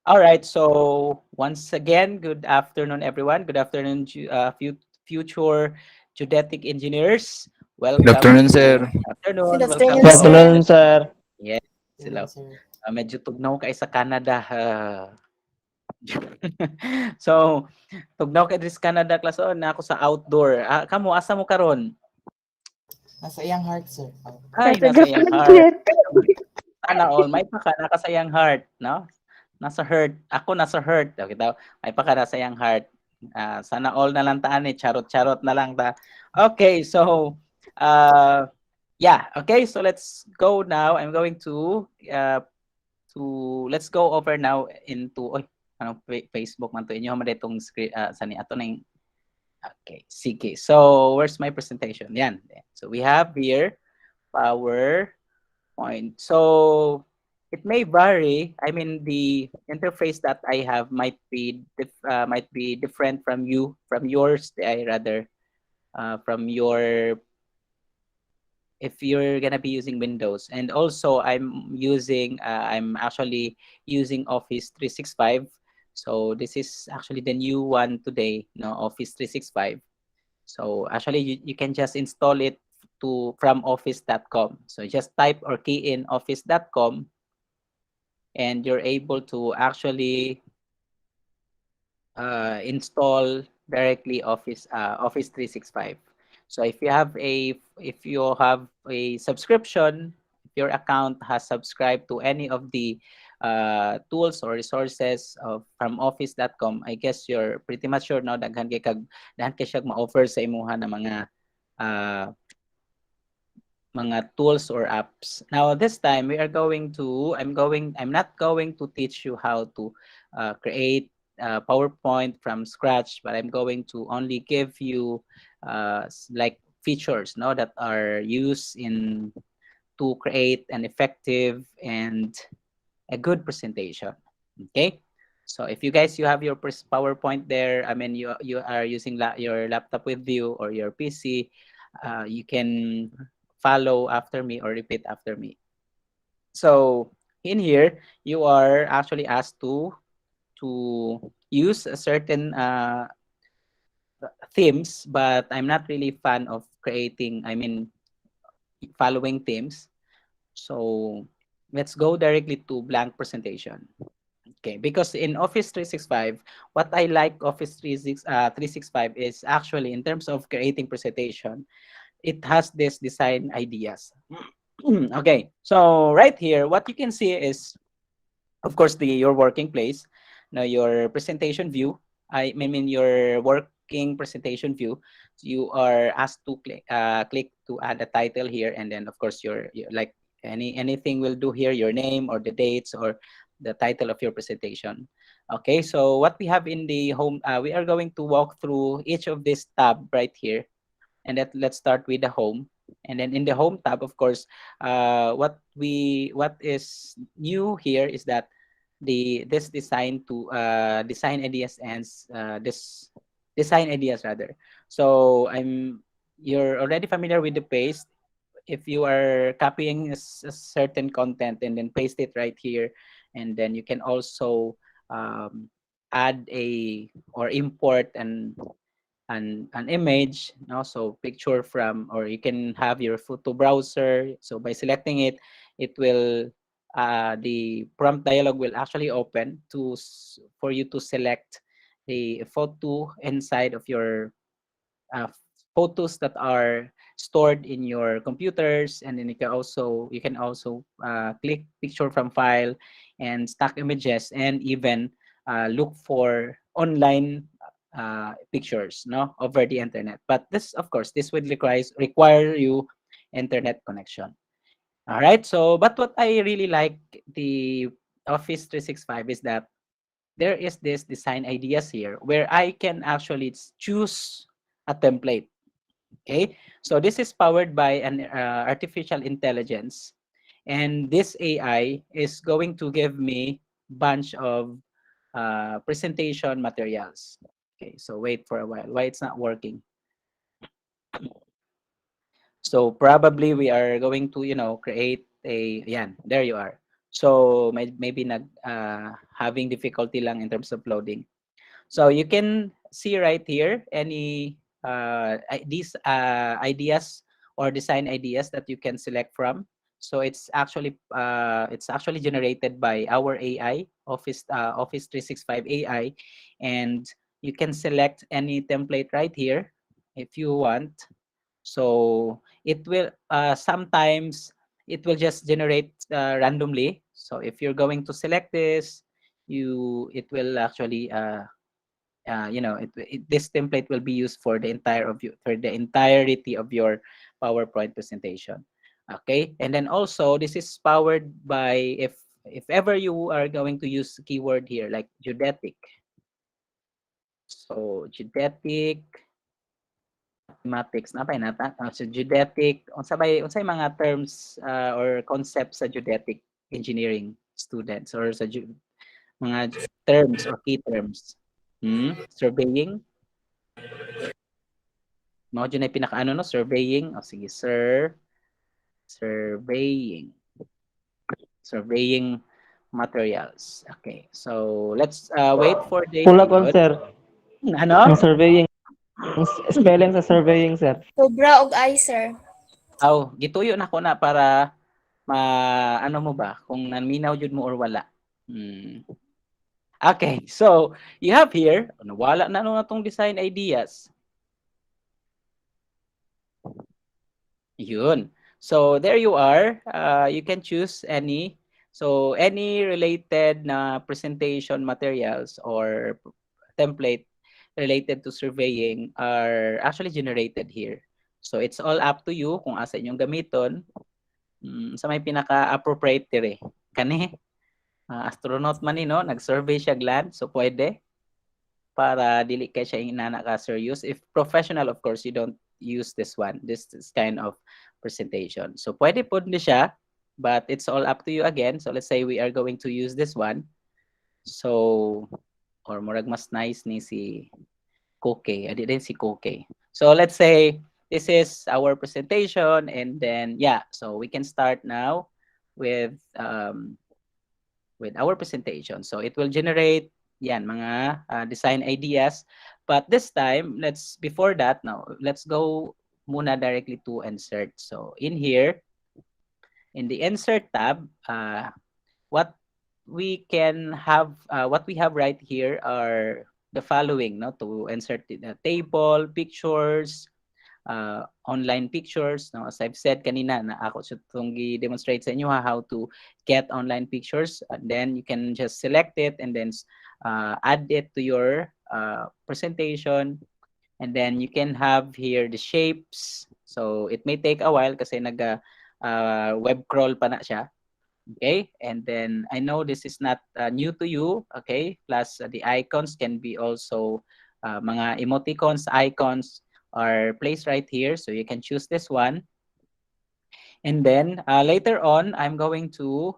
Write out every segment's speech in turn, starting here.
All right. So once again, good afternoon, everyone. Good afternoon, future geodetic engineers. Good Welcome afternoon, to sir. afternoon. Good Welcome afternoon, to Good our sir. afternoon, sir. yes. Hello. Sir. Medyo tugnaw kay sa Canada. So tugnaw kay sa Canada class on na ako sa outdoor. Kamo asa mo karon? Nasa iyang heart, sir. Oh. Ay, Nasa nasa iyang Japan, heart. sir. Sana all may pa ka naka sa iyang heart, no? Nasa heart. Ako nasa heart. Okay daw. May pa ka nasa iyang heart. Sana all na lang taan eh. Charot-charot na lang ta. Okay, so yeah, okay, so let's go now. I'm going to let's go over now into Facebook man to inyo man ditong screen sa ni ato na yung okay, sige. So, where's my presentation? Yan. So, we have here PowerPoint. So, it may vary. I mean, the interface that I have might be different from yours. I rather from your if you're gonna be using Windows. And also, I'm actually using Office 365. So this is actually the new one today, no, Office 365. So actually, you can just install it to from office.com. So just type or key in office.com, and you're able to actually install directly Office 365. So if you have a subscription, if your account has subscribed to any of the tools or resources from office.com, I guess you're pretty much sure now daghan kay siya ma-offer sa imuha na uh, mga tools or apps. Now this time we are going to I'm not going to teach you how to create PowerPoint from scratch, but I'm going to only give you like features no that are used in to create an effective and a good presentation. Okay? So if you guys you have your PowerPoint there, I mean you are using your laptop with you or your PC, you can follow after me or repeat after me. So in here, you are actually asked to use a certain themes, but I'm not really fan of creating. I mean, following themes. So let's go directly to blank presentation. Okay, because in Office 365, what I like Office 365 is actually in terms of creating presentation, it has this design ideas. Okay, so right here, what you can see is, of course, your working place, now your presentation view. I mean your working presentation view. So you are asked to click to add a title here, and then of course your like anything will do here, your name or the dates or the title of your presentation. Okay, so what we have in the home, we are going to walk through each of this tab right here, and let's start with the home. And then in the home tab, of course, what is new here is that this design ideas and this design ideas rather. So you're already familiar with the paste. If you are copying a certain content and then paste it right here, and then you can also um, add a or import an image, no? So picture from, or you can have your photo browser. So by selecting it, it will the prompt dialog will actually open for you to select a photo inside of your uh, photos that are stored in your computers, and then you can also click picture from file and stock images, and even look for online pictures no over the internet. But this, of course, this would require you internet connection. All right, so but what I really like the Office 365 is that there is this design ideas here where I can actually choose a template. Okay, so this is powered by an artificial intelligence, and this AI is going to give me bunch of presentation materials. Okay, so wait for a while. Why it's not working? So probably we are going to create a, yan, there you are. So maybe having difficulty lang in terms of loading. So you can see right here any these ideas or design ideas that you can select from. So it's actually generated by our AI Office 365 AI, and you can select any template right here if you want. So it will sometimes it will just generate randomly. So if you're going to select this, it will actually this template will be used for the entirety of your PowerPoint presentation. Okay, and then also this is powered by if ever you are going to use keyword here like geodetic. So geodetic mathematics na nata sa geodetic unsay mga terms or concepts sa geodetic engineering students or sa mga terms or key terms. Surveying. Mao dyan ay pinakaano no, surveying. O sige, surveying. Surveying materials. Okay. So, let's wait for Pula kon David. sir, ang Ano? surveying, ang spelling sa surveying sir. Sobra og ay, sir. Aw, gituyo na ko na para ano mo ba kung naminaw jud mo or wala. Okay. So, you have here, wala na no atong design ideas. Yun. So there you are. You can choose any. So any related na presentation materials or template related to surveying are actually generated here. So it's all up to you kung asa inyong gamiton. Sa may pinaka-appropriate dire. Kani astronaut man ni no, nag-survey siya land, so pwede para dili kay siya inana ka serious. If professional, of course, you don't use this one, this kind of presentation. So pwede po ni siya, but it's all up to you again. So let's say we are going to use this one. So, or murag mas nice ni si Koke. Adi din si Koke. So let's say this is our presentation, and then yeah, so we can start now with our presentation. So it will generate yan mga design ideas, but this time before that, now let's go muna directly to insert. So in here in the insert tab, what what we have right here are the following, no, to insert the table, pictures, online pictures. No, as I've said kanina, na ako sa itong demonstrate sa inyo how to get online pictures. And then you can just select it and then add it to your presentation. And then you can have here the shapes. So it may take a while kasi web crawl pa na siya. Okay, and then I know this is not new to you. Okay, plus the icons can be also mga emoticons, icons are placed right here, so you can choose this one. And then later on, I'm going to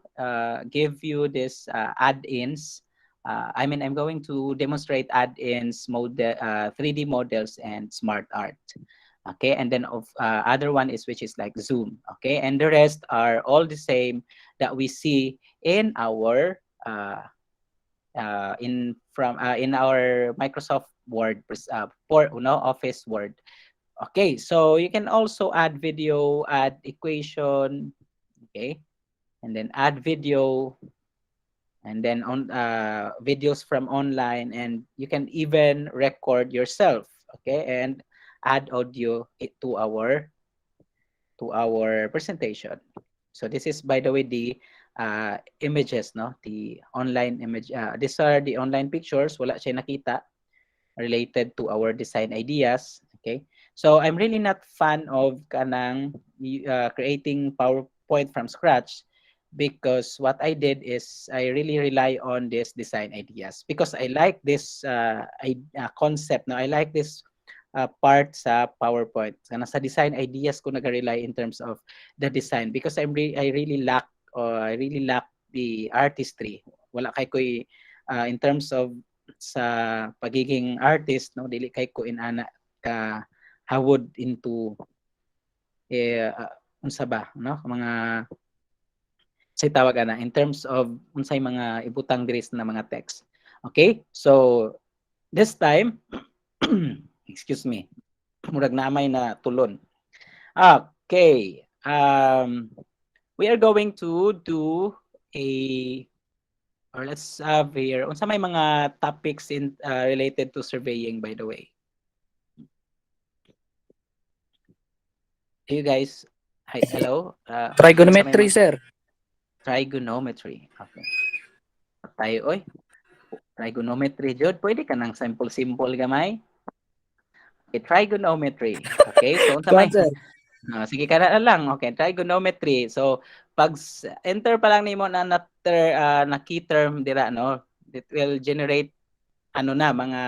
give you this add-ins. I'm going to demonstrate add-ins, 3D models, and smart art. Okay, and then other one is which is like Zoom. Okay, and the rest are all the same that we see in our in our Microsoft Word Office Word. Okay, so you can also add video, add equation, okay, and then add video, and then on videos from online, and you can even record yourself, okay, and add audio to our presentation. So this is, by the way, the images, no, the online image. These are the online pictures. Wala siya nakita related to our design ideas. Okay, so I'm really not fan of kanang creating PowerPoint from scratch, because what I did is I really rely on this design ideas because I like this concept. No, I like this part sa PowerPoint. Kana sa design ideas ko nag-rely in terms of the design because I really lack the artistry. Wala kay koy in terms of sa pagiging artist, no, dili kay ko inana ka hawod into unsa ba, no, mga say tawag ana in terms of unsay mga ibutang diri na mga text. Okay? So this time excuse me. Murag naamay na tulon. Okay. We are going to do a or let's have here unsa may mga topics in related to surveying, by the way. You guys, hi, hello. Unsa may Trigonometry, mga sir. trigonometry. Okay. Tayo oy. Trigonometry jud, pwede ka nang simple gamay. Okay, trigonometry. Okay, so unsa Kuan, may sir. sige ka na lang. Okay, trigonometry. So pag enter pa lang nimo na key term dira no, it will generate ano na mga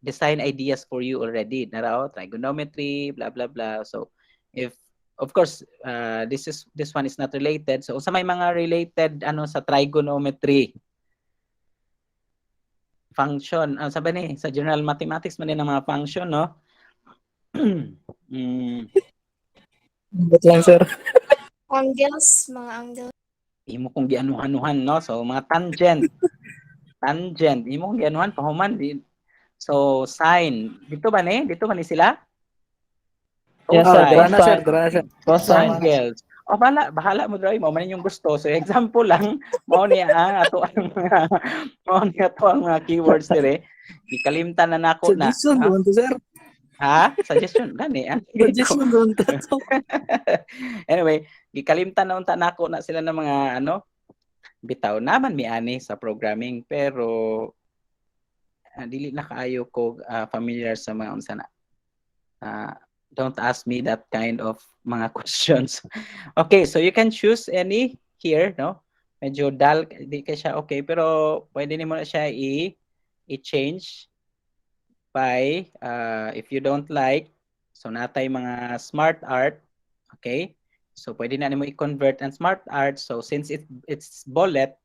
design ideas for you already. Narao trigonometry, blah blah blah. So if of course this one is not related. So sa may mga related ano sa trigonometry function, sa ba ni sa general mathematics man din ang mga function no. Ba't lang, sir? Angles, mga angles. Imo kong gianuhan-anuhan no. So mga tangent imo kong gianuhan pahuman di. So sine dito ba ni sila? Yes, sir. Cosine, Dara na, sir. Cosine. Dara na, sir. Cosine. angles. O bahala mo drawing mo man yung gusto. So example lang mao ni ato ang mga mao ni ato ang mga keywords dire. Gikalimtan na nako na. Suggestion doon to, sir. Ha? Suggestion gani. Suggestion doon to. Anyway, gikalimtan na unta nako na sila ng mga ano bitaw naman mi ani sa programming pero dili na kaayo ko familiar sa mga unsa na. Don't ask me that kind of mga questions. Okay, so you can choose any here, no? Medyo dull, di ka siya okay, pero pwede nimo na siya i-change by if you don't like, so natay mga smart art, okay? So pwede na nimo i-convert ang smart art. So since it's bullet,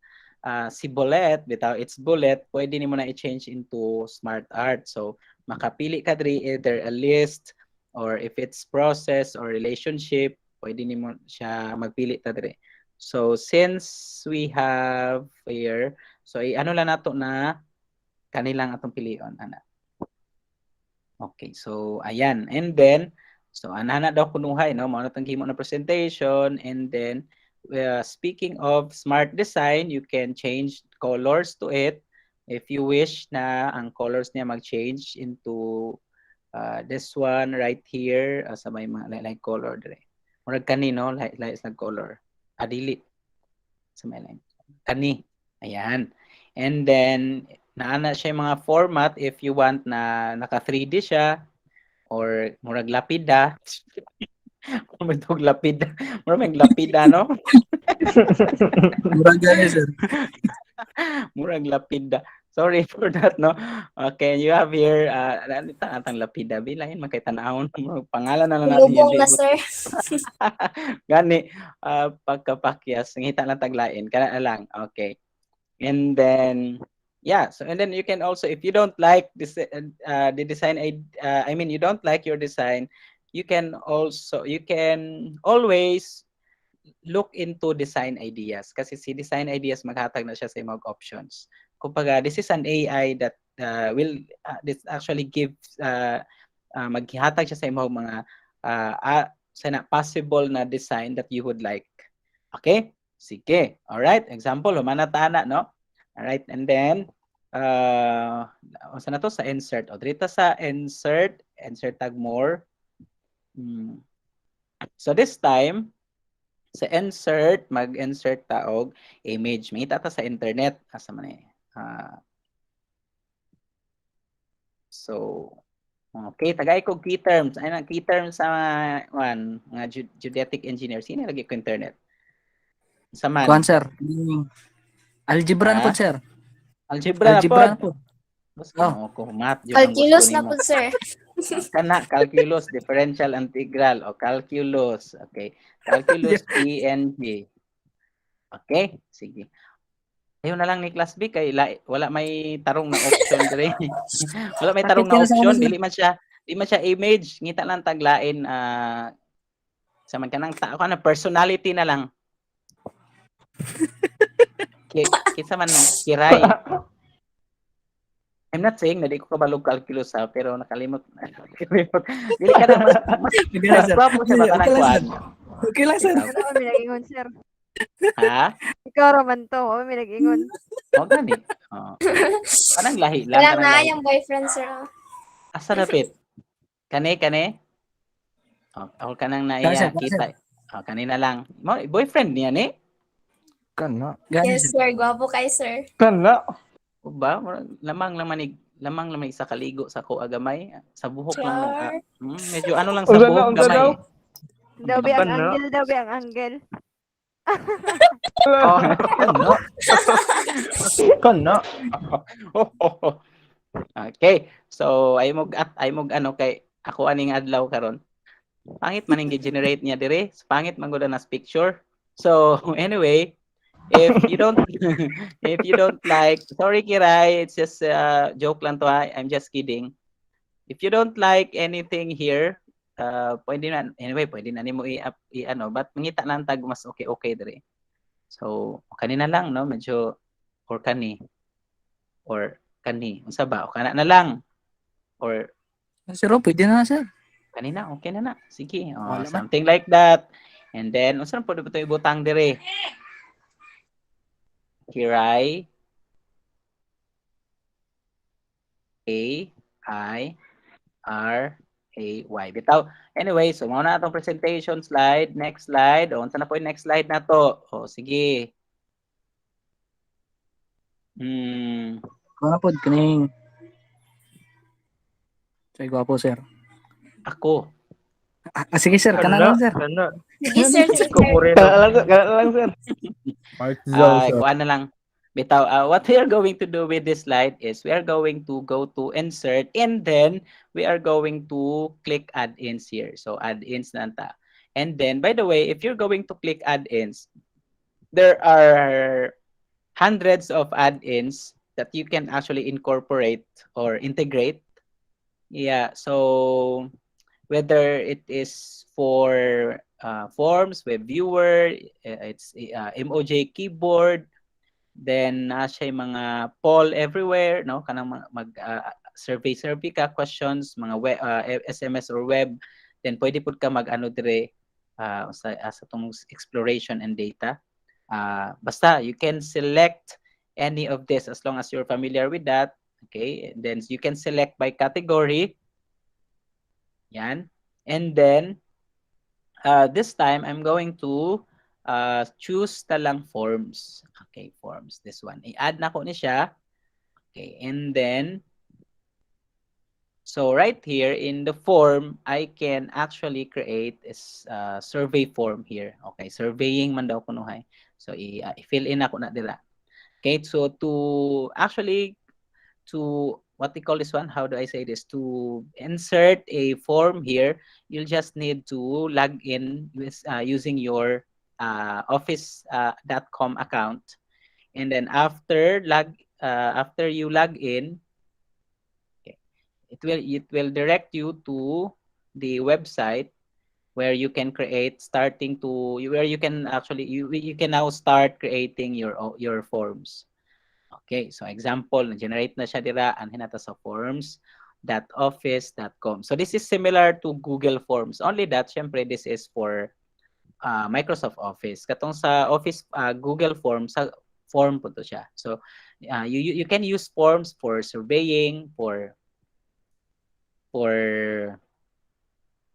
si bullet, bitaw it's bullet, pwede nimo na i-change into smart art. So makapili ka diri either a list or if it's process or relationship, pwede nimo siya magpili ta dire. So since we have here, so ano lang nato na kanilang atong pilion ana. Okay, so ayan. And then so anana daw kunuhay no, mao na tang himo na presentation. And then speaking of smart design, you can change colors to it if you wish na ang colors niya mag-change into this one right here sa may mga like color dire. Murag kanino like sa color. Adili sa may line. Kani. Ayan. And then naana siya mga format if you want na naka 3D siya or murag lapida. Murag lapida. Murag lapida no? Murag gani, sir. Murag lapida. Sorry for that, no? Okay, you have here, atang lapida. Bilahin, makaitanahon. Pangalan na lang natin Lubong yun. na, sir. Gani, pagkapakyas. Ngita lang taglain. Kana lang. Okay. And then, yeah. So, and then you can also, if you don't like this, the design, I mean, you don't like your design, you can always look into design ideas kasi si design ideas maghatag na siya sa mga options. Kumbaga, this is an AI that will this actually give maghatag siya sa mga sana possible na design that you would like. Okay? Sige. All right. Example, humanatana, no? All right. And then sana to sa insert. O dito sa insert tag more. So this time sa insert, mag-insert taog image. Makita ta sa internet. Asa man eh. So, okay. Tagay ko key terms. Ay na, key terms sa mga geodetic engineer. Sino lagi ko internet? Sa man? Kuan, sir. Algebra na po, sir. Algebra na po. Algebra na po. Basta ko Oh. math. Yun ang gusto Calculus na nimo. po, sir. Kana, calculus, differential, integral, o calculus. Okay. Calculus PNG. Okay? Sige. Ayaw na lang ni Class B kay wala may tarong na option dire. Wala may tarong na option, dili man siya image, ngita lang taglain sa man kanang tao kana personality na lang. Kinsa man kiray. I'm not saying na di ko kabalog calculus ha, pero nakalimot. Dili ka na Okay lang, mas sir. gwapo siya ba Okay kanang lang, sir. kuan. Okay lang, sir. Ikaw. Ano kami nag-ingon, sir? Ha? Ikaw raman to. Kami nag-ingon. O gani. Oh. Kanang lahi lang, Wala kanang na lahi. yung boyfriend, sir. Ah. Asa dapit? Kane? O kanang Gani, sir. naiya Gani, sir. kita. O kanina lang. Boyfriend niya ni? Kana. Gani, Yes, sir. sir. Gwapo kay sir. Kana. O ba? Lamang lamang isa kaligo sa ko agamay. Sa buhok lang. Char. Medyo ano lang sa Unsa buhok daw? gamay. Daw be ang Ano? angle, daw be ang angle. Oh, ano? Kana. Okay. So ay mo ano kay ako aning adlaw karon. Pangit man ang generate niya dire. Pangit man gud nas picture. So anyway, if you don't if you don't like, sorry Kiray, it's just joke lang to ha. I'm just kidding. If you don't like anything here, pwede na anyway, pwede na nimo i-ano, but mangita lang tag mas okay dire. So kanina lang no, medyo or kani unsa ba o kana na lang or Sir, pwede na, sir. kanina okay na. Sige. Wala man. Something like that. And then unsa na pud ito ibutang dire? Kiray A-I-R-A-Y. Bitaw. Anyway, so mao na atong presentation slide. Next slide. O unsa na po yung next slide na to? O sige. Wala po, kaning. Say, gwapo, sir. Ako. Sige, sir. Kana lang, sir. Kana. Sige, sir. Sige, Ko sir. moreno. Kana lang, sir. Mark Zell, sir. Kuan na lang. Bitaw, what we are going to do with this slide is we are going to go to insert and then we are going to click add-ins here. So add-ins na ta. And then, by the way, if you're going to click add-ins, there are hundreds of add-ins that you can actually incorporate or integrate. Yeah, so whether it is for forms, web viewer, it's MOJ keyboard, then siya yung mga poll everywhere, no? Kanang survey ka, questions, mga web, SMS or web, then pwede pud ka mag-ano dire sa tong exploration and data. Basta you can select any of this as long as you're familiar with that. Okay, and then you can select by category. Yan. And then this time I'm going to choose talang forms. Okay, forms. This one. I-add na ko ni siya. Okay, and then so right here in the form, I can actually create is survey form here. Okay, surveying man daw kunuhay. So i-fill in ako na dira. Okay, so to actually to what we call this one, how do I say this? To insert a form here, you'll just need to log in with using your office.com account, and then after you log in, it will direct you to the website where you can create where you can actually you can now start creating your forms. Okay, so example, generate na siya dira anhin nata sa forms.office.com. So this is similar to Google Forms, only that syempre this is for Microsoft Office. Katong sa Office Google Forms, sa form po to siya. So you can use forms for surveying, for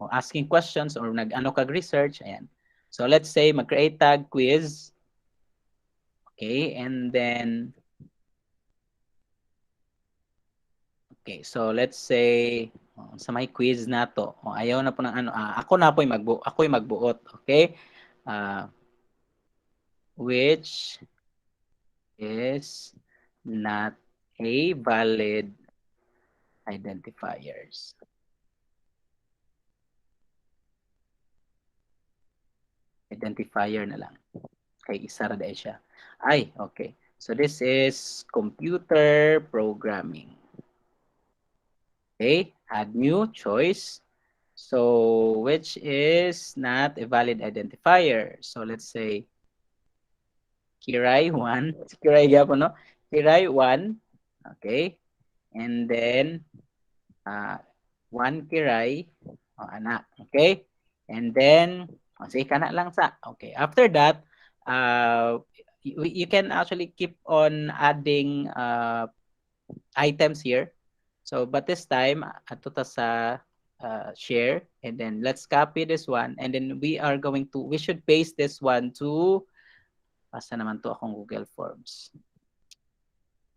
asking questions or nag-ano kag research, ayan. So let's say mag-create tag quiz. Okay, and then okay, so let's say sa may quiz na to. Ayaw na po ng ano, ako ako'y magbuot, okay? Which is not a valid identifiers. Identifier na lang. Okay, isa ra dai siya. Ay, okay. So this is computer programming. Okay, add new choice. So which is not a valid identifier. So let's say Kiray 1. Kiray gyapon no. Kiray 1. Okay. And then 1 kiray ana. Okay? And then say kana lang sa. Okay. After that, you can actually keep on adding items here. So, but this time, ato ta sa share, and then let's copy this one, and then we should paste this one to, asa naman to akong Google Forms.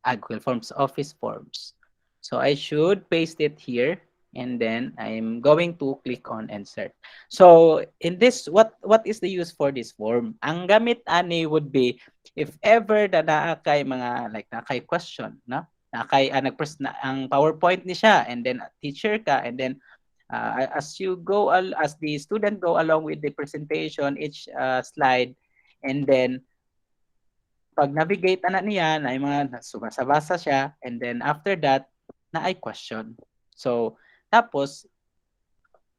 Google Forms, Office Forms. So, I should paste it here, and then I'm going to click on insert. So, in this, what is the use for this form? Ang gamit ani would be, if ever na kay mga, like, kay question, no? Kay ang PowerPoint ni siya, and then teacher ka, and then as the student go along with the presentation, each slide, and then pag navigate ana niya na mga subasa-basa siya, and then after that na ay question. So tapos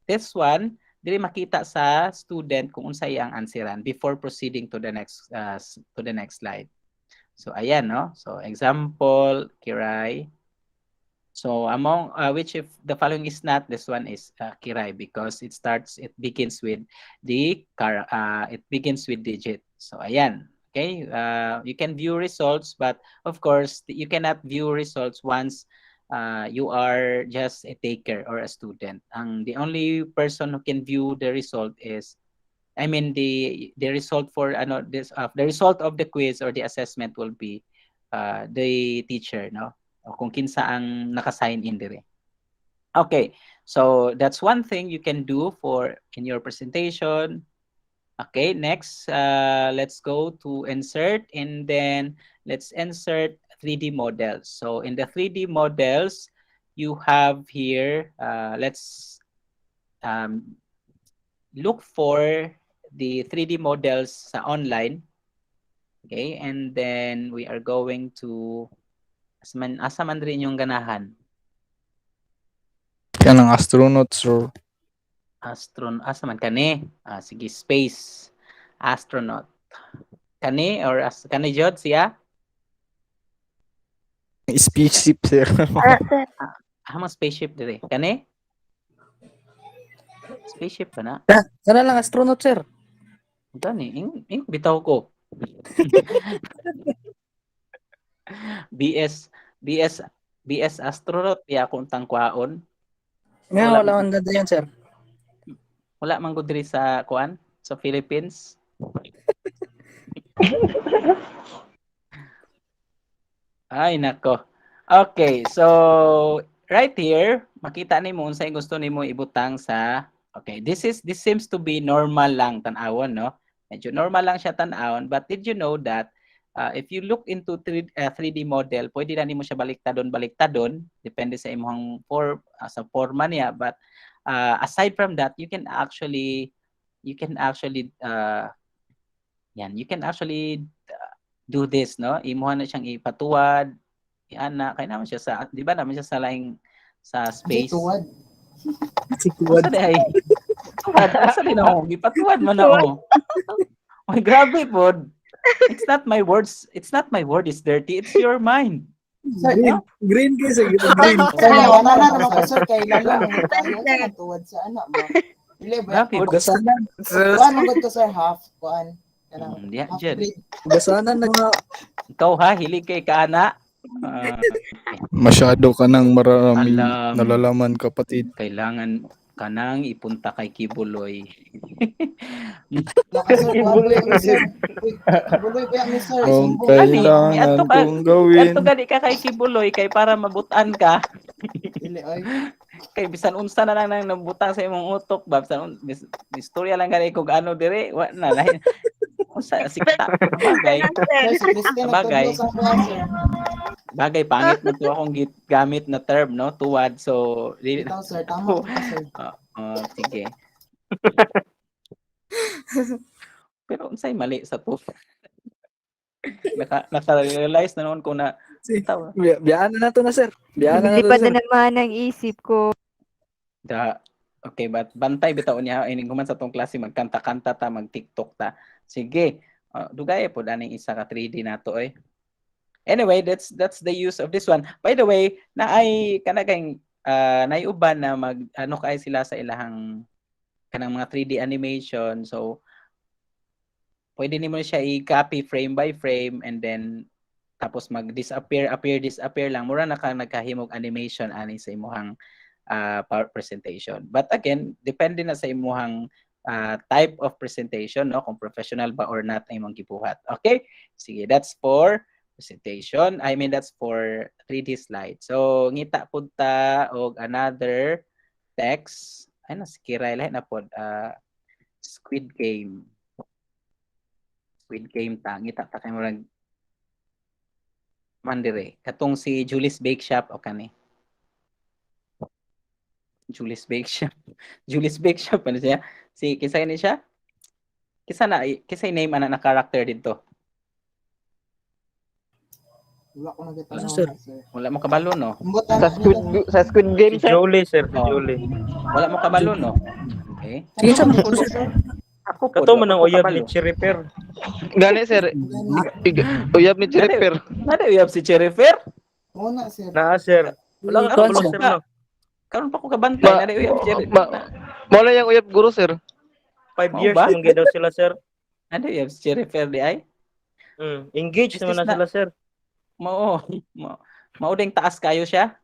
this one dili makita sa student kung unsay ang answeran before proceeding to the next slide. So ayan no. So example, Kiray. So among which if the following is not, this one is Kiray because it begins with digit. So ayan. Okay, you can view results, but of course you cannot view results once you are just a taker or a student. The only person who can view the result is, I mean, the result for the result of the quiz or the assessment will be the teacher, no? O kung kinsa ang naka-sign in dire. Okay, so that's one thing you can do in your presentation. Okay, next, let's go to insert, and then let's insert 3D models. So in the 3D models, you have here, let's look for the 3D models sa online. Okay, and then we are going to, asa man rin yung ganahan? Yan ang astronaut, sir. Asa man kani? Sige, space astronaut. Kani or kani jud siya? Spaceship, sir. Sir. Mga spaceship dire. Kani? Spaceship ka na? Sana lang astronaut, sir. Gani, bitaw ko. BS astronaut ya kung tangkwaon. Ngayon, Wala wala man ganda yan, sir. Wala man gud diri sa kuan sa Philippines. Ay nako. Okay, so right here makita nimo unsay gusto nimo ibutang sa. Okay, this seems to be normal lang tan-awon, no? Medyo normal lang siya tan-awon, but did you know that if you look into 3D model, pwede na nimo siya baliktadon depende sa imong sa forma niya, but aside from that, you can actually do this, no? Imuha na siyang ipatuwad, ana kay naman siya sa, di ba naman siya sa laing sa space. Tuwad. Asa di ay tuwad, asa di na ako gipatuwad man ako. Oy, grabe pod. It's not my words, it's dirty, it's your mind. Sir, Green kasi, green. Sir, wala na naman ko, sir, kay lalo mo tayo sa tuwad sa anak mo. Dili ba? Grabe pod. Gasanan. Kuan mo ko, sir, half. Kuan. Diyan, Half diyan. grade. Gasanan na nga. Ikaw ha, hilig kay kaana. Masyado ka nang marami Alam. nalalaman, kapatid. Kailangan kanang ipunta kay Kibuloy. Laka, sir, kuan mo yun, sir. Buloy ba yan, sir? Kung Sumbong. kailangan Iadto ka- kong gawin. Ato gani ka kay Kibuloy kay para mabutan ka. Dili, ay. Kay bisan unsa na lang nang nabutang sa imong utok, ba bisan istorya lang gani kung ano dire, wa na lain. Unsa sikta. Bagay. Sir, si Christine, Bagay. nagtulog sa kuan, sir. Bagay pangit mo to akong gamit na term, no? Tuwad. So Ikaw, sir, tama ka, sir. sige. Pero unsay mali sa to? Naka-realize na noon ko na tawa. Biyaan na to na, sir. Biyaan na to, Lumilipad sir. na naman ang isip ko. Okay, but bantay bitaw niya ini guman sa tong klase magkanta-kanta ta, mag-TikTok ta. Sige. Dugay po daning isa ka 3D nato eh. Anyway, that's the use of this one. By the way, naay kanang naiuban na mag ano kay sila sa ilahang kanang mga 3D animation. So pwede nimo siya i-copy frame by frame and then tapos disappear lang mura na ka nagkahimog animation ani sa imuhang power presentation. But again, depende na sa imuhang type of presentation, no, kung professional ba or not ang imong gibuhat. Okay? Sige, that's for presentation. I mean, that's for 3D slide. So, ngita pud ta og another text. Ay, naskiray lahi na pod. Squid Game. Squid Game ta. Ngita ta kay murag mandire. Katong si Julie's Bake Shop o kani. Julie's Bake Shop. Julie's Bake Shop ano siya? Si kisay ni siya? Kisay name ana na character dito. Wala ko Ano, nagtanong, sir? sir. Wala mo kabalo no. Umbutan Sa na Squid, nila. sa Squid Game, Si sir. Jolie, sir. Si Oh. Jolie. Wala mo kabalo no. Okay. Sige, sir. Ano po, sir? Ako po. Kato man ang wala ko uyab kabalo. ni Chiriper. Gani, sir. Uyab ni Chiriper. Nada uyab si Cherifer. Muna, sir. Naa, sir. Wala ka Karon kabalo, pa ko sir, ka. no? Karon pa ko kabantay nada uyab si Cherifer. Mawala yung uyab guro, sir. 5 Mao years ba? naman daw sila, sir. Nada uyab si Cherifer di ay. Engaged This naman is na sila, sir. Mao. Mao ding taas kayo siya.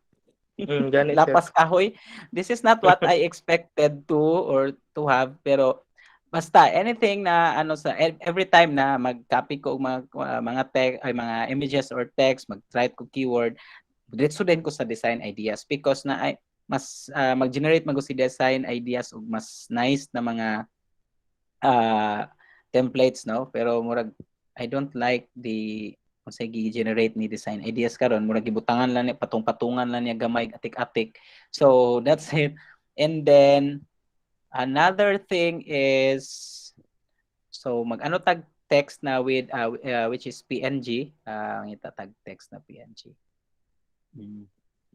Gani, sir. Lapas kahoy. This is not what I expected to have pero basta anything na ano sa every time na mag-copy ko mga text ay mga images or text, mag-try ko keyword, diretso din ko sa design ideas because na ay mas mag-generate mag si design ideas ug mas nice na mga templates no pero murag I don't like the kung sa gi-generate ni design ideas karon murag gibutangan lang ni patong-patungan lang niya gamay atik-atik so that's it and then another thing is so mag-ano tag text na with which is PNG ang itatag text na PNG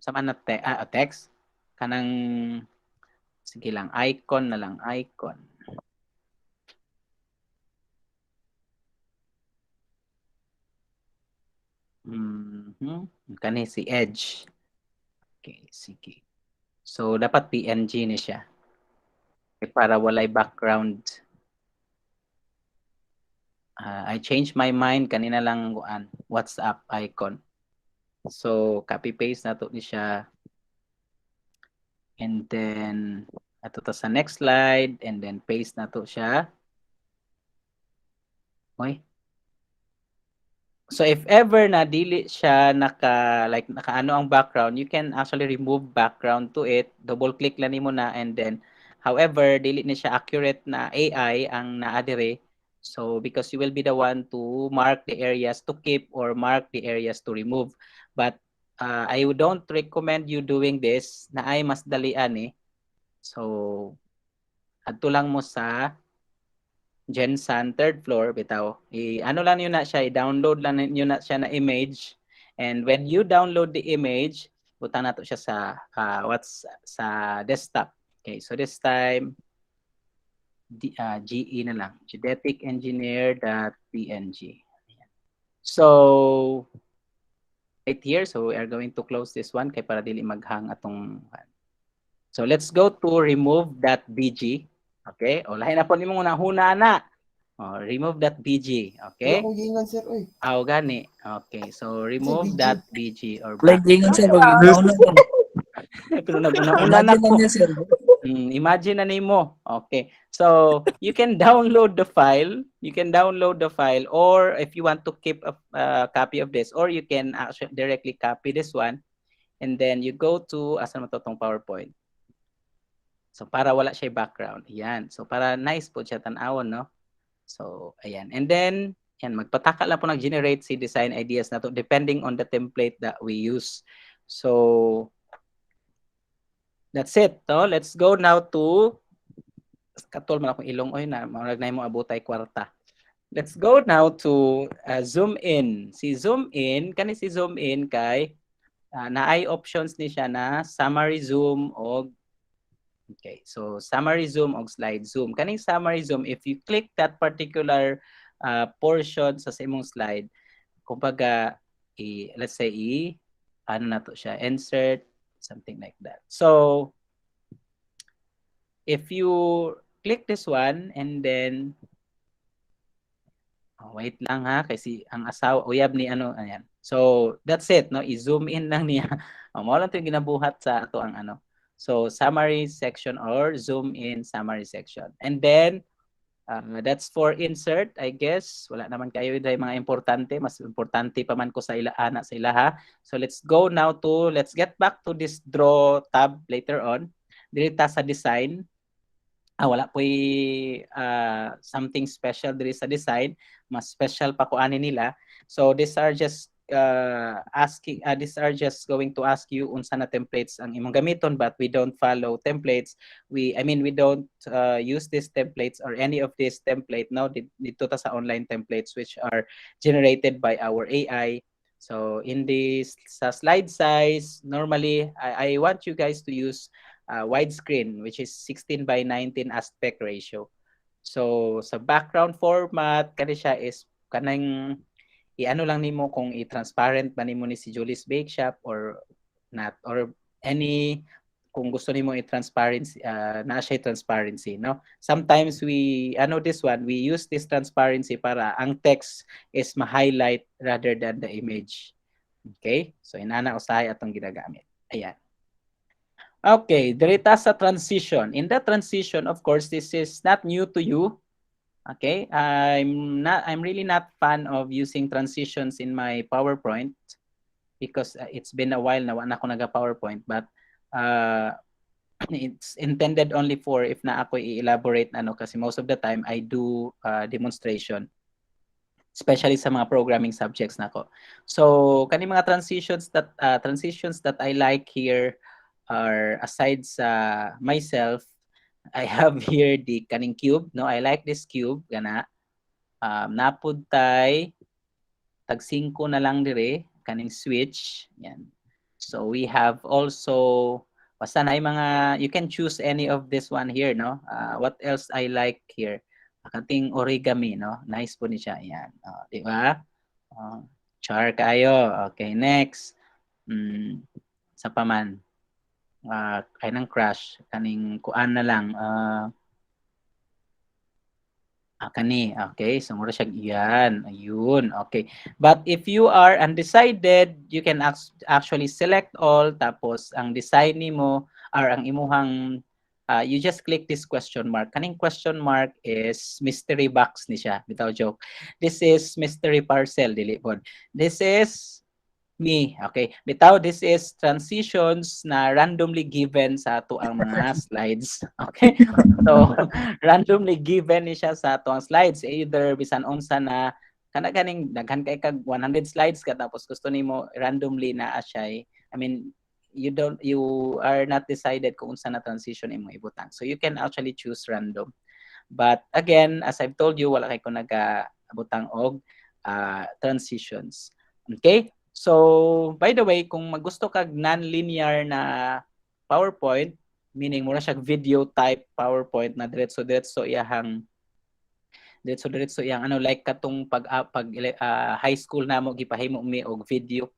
sama na text kanang sige lang icon na lang icon kani si edge okay sige so dapat PNG ni siya para walay background I changed my mind kanina lang WhatsApp icon so copy paste na to ni siya and then ato ta sa next slide and then paste na to siya okay. So if ever na dili siya nakaano ang background, you can actually remove background to it. Double click lang nimo na and then however dili ni siya accurate na AI ang naadire. So because you will be the one to mark the areas to keep or mark the areas to remove. But I don't recommend you doing this na ay mas dalian eh. So adto lang mo sa Gensan third floor bitaw ano lang yun na siya i-download lang yun na siya na image and when you download the image buta na to siya sa sa desktop okay so this time GE na lang geodetic engineer.png so right here so we are going to close this one kay para dili maghang atong so let's go to remove.bg. Okay? O, lahi na po ni mong huna na. O, remove that BG. Okay? Wala ko gingan, sir. Uy. Aw, gani. Okay. So, remove BG. that BG or Like, gingan, sir. Pag nauna yan. Pero nauna na Imagine po. lang yan, sir. Imagine na nimo. Okay. So, you can download the file. You can download the file or if you want to keep a copy of this or you can actually directly copy this one and then you go to asan mo to tong PowerPoint. So, para wala siya background. Ayan. So, para nice po siya tanawon, no? So, ayan. And then, yan, magpataka lang po nag-generate si design ideas na to depending on the template that we use. So, that's it. No? Let's go now to katol man akong ilong oy na marag na mo abutay kwarta. Let's go now to zoom in. Si zoom in, kani si zoom in kay naay options ni siya na summary zoom o okay, so summary zoom o slide zoom. Kaning summary zoom, if you click that particular portion sa imong slide, kumbaga let's say ano na to siya, insert something like that. So if you click this one and then wait lang ha kasi ang asawa uyab ni ano ayan. So that's it no, i-zoom in lang niya. Mao lang 'to yung ginabuhat sa ato ang ano. So summary section or zoom in summary section. And then that's for insert, I guess. Wala naman kayo dahil mga importante. Mas importante pa man ko sa ana sa ilaha. So let's go now to, let's get back to this draw tab later on. Dito sa design. Wala po something special diri sa design. Mas special pa ko ani nila. So these are just these are just going to ask you unsa na templates ang imong gamiton, but we don't follow templates. We don't use these templates or any of these template now dito ta sa online templates which are generated by our AI. So in this sa slide size, normally I want you guys to use widescreen, which is 16:19 aspect ratio. So sa background format kani siya is kanang i-ano lang nimo kung i-transparent ba nimo ni si Julie's Bake Shop or not, or any kung gusto nimo i-transparency na siya transparency, no? Sometimes we this one, we use this transparency para ang text is ma-highlight rather than the image. Okay? So inana usahay atong ginagamit. Ayan. Okay, direta sa transition. In the transition, of course, this is not new to you. Okay, I'm really not fan of using transitions in my PowerPoint because it's been a while na wala ako naga-PowerPoint, but it's intended only for if na ako i-elaborate kasi most of the time I do demonstration, especially sa mga programming subjects nako. So kani mga transitions that I like here are, aside sa myself, I have here the kaning cube, no? I like this cube gana. Napud tay tag 5 na lang dire kaning switch. Yan. So we have also basta na mga, you can choose any of this one here, no? What else I like here? Kating origami, no? Nice po ni siya. Yan. Di ba? Char kayo. Okay, next. Sa paman. Kaya ng crash kaning kuan na lang kani, okay, so mura siya iyan, ayun, okay. But if you are undecided, you can actually select all, tapos ang design nimo or ang imuhang you just click this question mark. Kaning question mark is mystery box ni siya, bitaw joke. This is mystery parcel, dili pod. This is me. Okay. Bitaw, this is transitions na randomly given sa ato ang mga slides. Okay. So, randomly given ni siya sa ato ang slides. Either bisan unsa na ganing daghan kay kag 100 slides ka tapos gusto nimo randomly na siya. I mean, you are not decided kung unsa na transition imo ibutang. So you can actually choose random. But again, as I've told you, wala kay ko naga-butang og transitions. Okay? So, by the way, kung magusto kag non-linear na PowerPoint, meaning mura siya video type PowerPoint na diretso-diretso iyang like katong pag high school namo gipahimo mi og video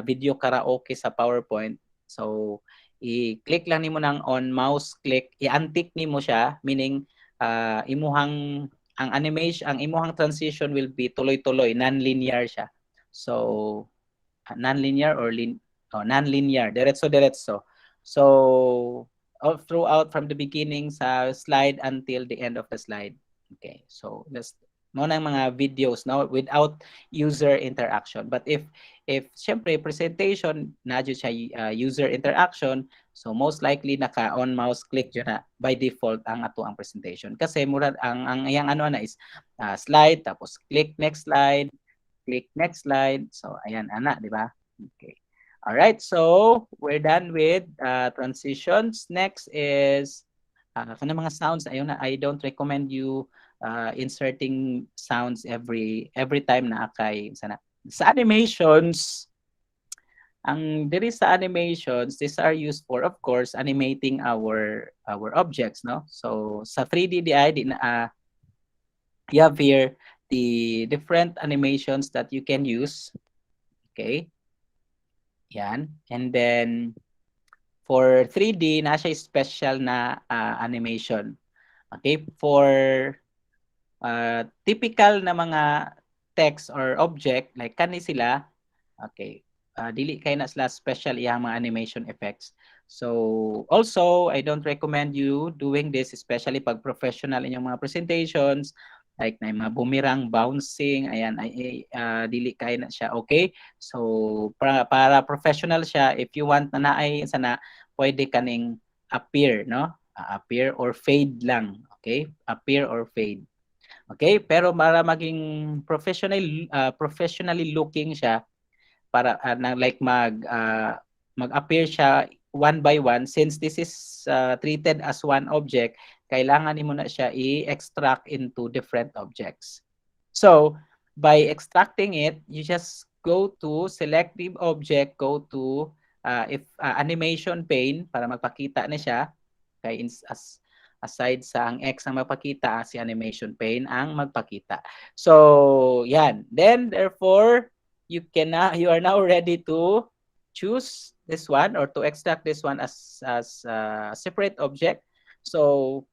video karaoke sa PowerPoint. So, i-click lang nimo nang on mouse click, i-untick nimo siya, meaning imuhang ang animation, ang imuhang transition will be tuloy-tuloy, non-linear siya. So, non-linear or non-linear, diretso-diretso. So, all throughout from the beginning sa slide until the end of the slide. Okay, so that's mo ng mga videos no without user interaction. But if syempre presentation na jud siya user interaction, so most likely naka on mouse click jud na by default ang ato ang presentation kasi murad ang iyang na is slide tapos click next slide. Click next slide. So, ayan, di ba? Okay. All right. So, we're done with transitions. Next is kana mga sounds. Ayun na, I don't recommend you inserting sounds every time na akay sana. Sa animations, diri sa animations, these are used for, of course, animating our objects, no? So, sa 3D DI, you have here the different animations that you can use. Okay? Yan. And then, for 3D, nasa special na animation. Okay? For typical na mga text or object, like kani sila, okay, dili kay na sila special iyang mga animation effects. So, also, I don't recommend you doing this, especially pag professional inyong mga presentations, like na mga boomerang, bouncing, ayan, dili kay na siya, okay? So, para professional siya, if you want na naay sana, pwede kaning appear, no? Appear or fade lang, okay? Appear or fade. Okay? Pero para maging professionally looking siya, para like mag-appear siya one by one, since this is treated as one object, kailangan nimo na siya i-extract into different objects. So, by extracting it, you just go to selective object, go to if animation pane para magpakita na siya. Okay, aside sa ang X ang magpakita, si animation pane ang magpakita. So, yan. Then, therefore, you are now ready to choose this one or to extract this one as a separate object. So,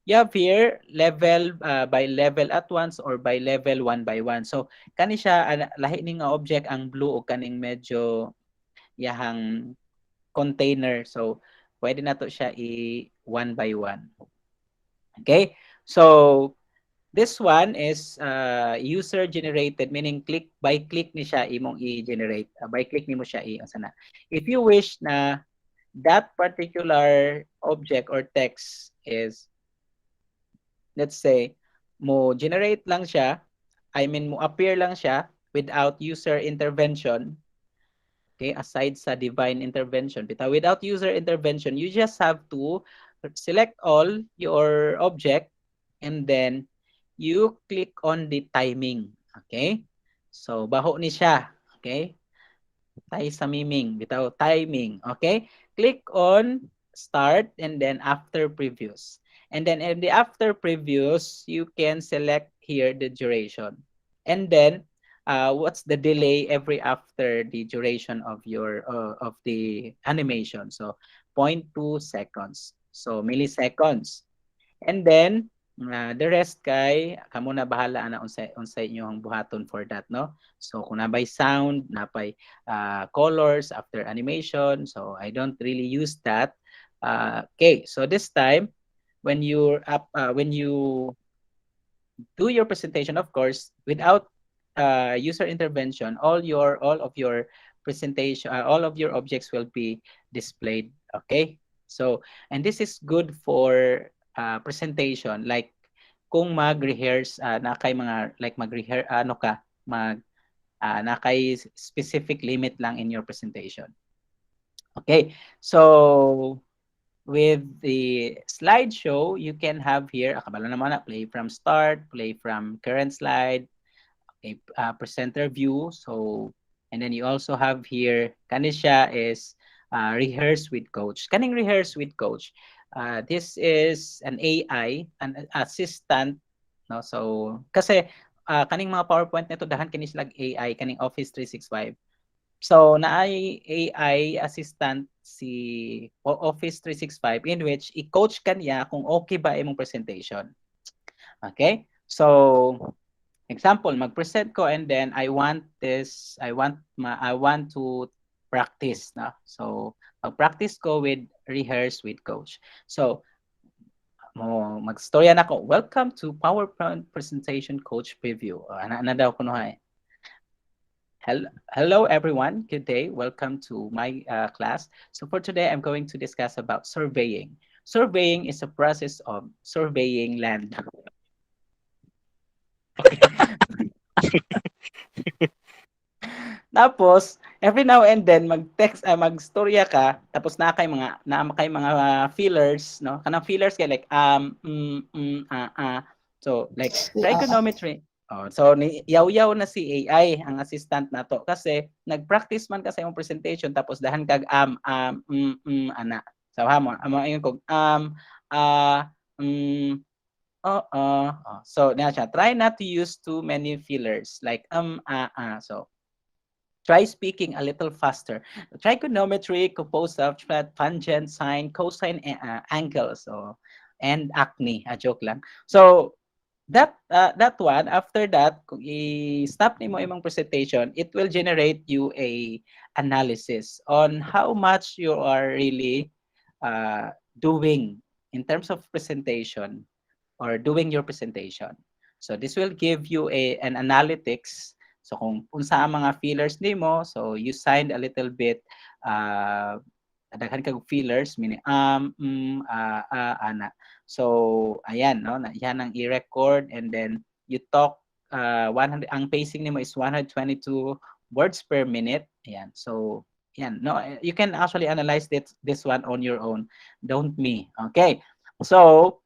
you have here level by level at once or by level one by one. So, kani siya, lahi ni nga object ang blue o kaning medyo yahang container. So, pwede na to siya one by one. Okay? So, this one is user generated, meaning click by click ni siya imong i-generate. By click nimo siya asa na. If you wish na that particular object or text is, let's say, mo generate lang siya, I mean mo appear lang siya without user intervention. Okay, aside sa divine intervention, without user intervention, you just have to select all your object and then you click on the timing. Okay? So, baho ni siya. Okay? Tayo sa miming, bitaw timing. Okay? Click on start and then after previous. And then in the after previous, you can select here the duration. And then what's the delay every after the duration of your of the animation. So 0.2 seconds. So milliseconds. And then the rest kay kamo na bahala na unsay inyong buhaton for that, no? So kung nabay sound, napay colors after animation, so I don't really use that. Okay, so this time when you do your presentation, of course, without user intervention, all of your presentation, all of your objects will be displayed. Okay, so and this is good for presentation, like kung mag-rehearse na kay mga like mag-rehearse ano ka na kay specific limit lang in your presentation. Okay, so with the slideshow, you can have here, akabalo naman na, play from start, play from current slide, a presenter view. So, and then you also have here, kani siya is rehearse with coach. Kaning rehearse with coach. This is an AI, an assistant, no? So, kasi kaning mga PowerPoint nito dahan kini sila AI, kaning Office 365. So, naay AI assistant si Office 365 in which i-coach kanya kung okay ba imong presentation. Okay? So, example, mag-present ko and then I want to practice, na. So, mag-practice ko with rehearse with coach. So, mag-storya na ko. Welcome to PowerPoint presentation coach preview. Ana daw ko no hay. Hello everyone, good day. Welcome to my class. So for today, I'm going to discuss about surveying. Surveying is a process of surveying land. Okay. Tapos, every now and then mag-text mag-storya ka, tapos na kay mga fillers, no? Kanang fillers kay like So like trigonometry. Oh, so yaw-yaw na si AI ang assistant nato kasi nag-practice man ka sa imong presentation tapos dahan kag ana. So amo ayon kog So na siya, try not to use too many fillers like So try speaking a little faster. Trigonometry, composed of tangent, sine, cosine, angle. So and acne, joke lang. So that one, after that, kung i-stop nimo imong presentation, it will generate you a analysis on how much you are really doing in terms of presentation or doing your presentation. So this will give you an analytics. So kung unsa ang mga fillers nimo, so you signed a little bit daghan kag fillers meaning ana. So ayan no, yan ang i-record, and then you talk 100, ang pacing nimo is 122 words per minute. Ayan. So yan no, you can actually analyze this one on your own. Don't me. Okay. So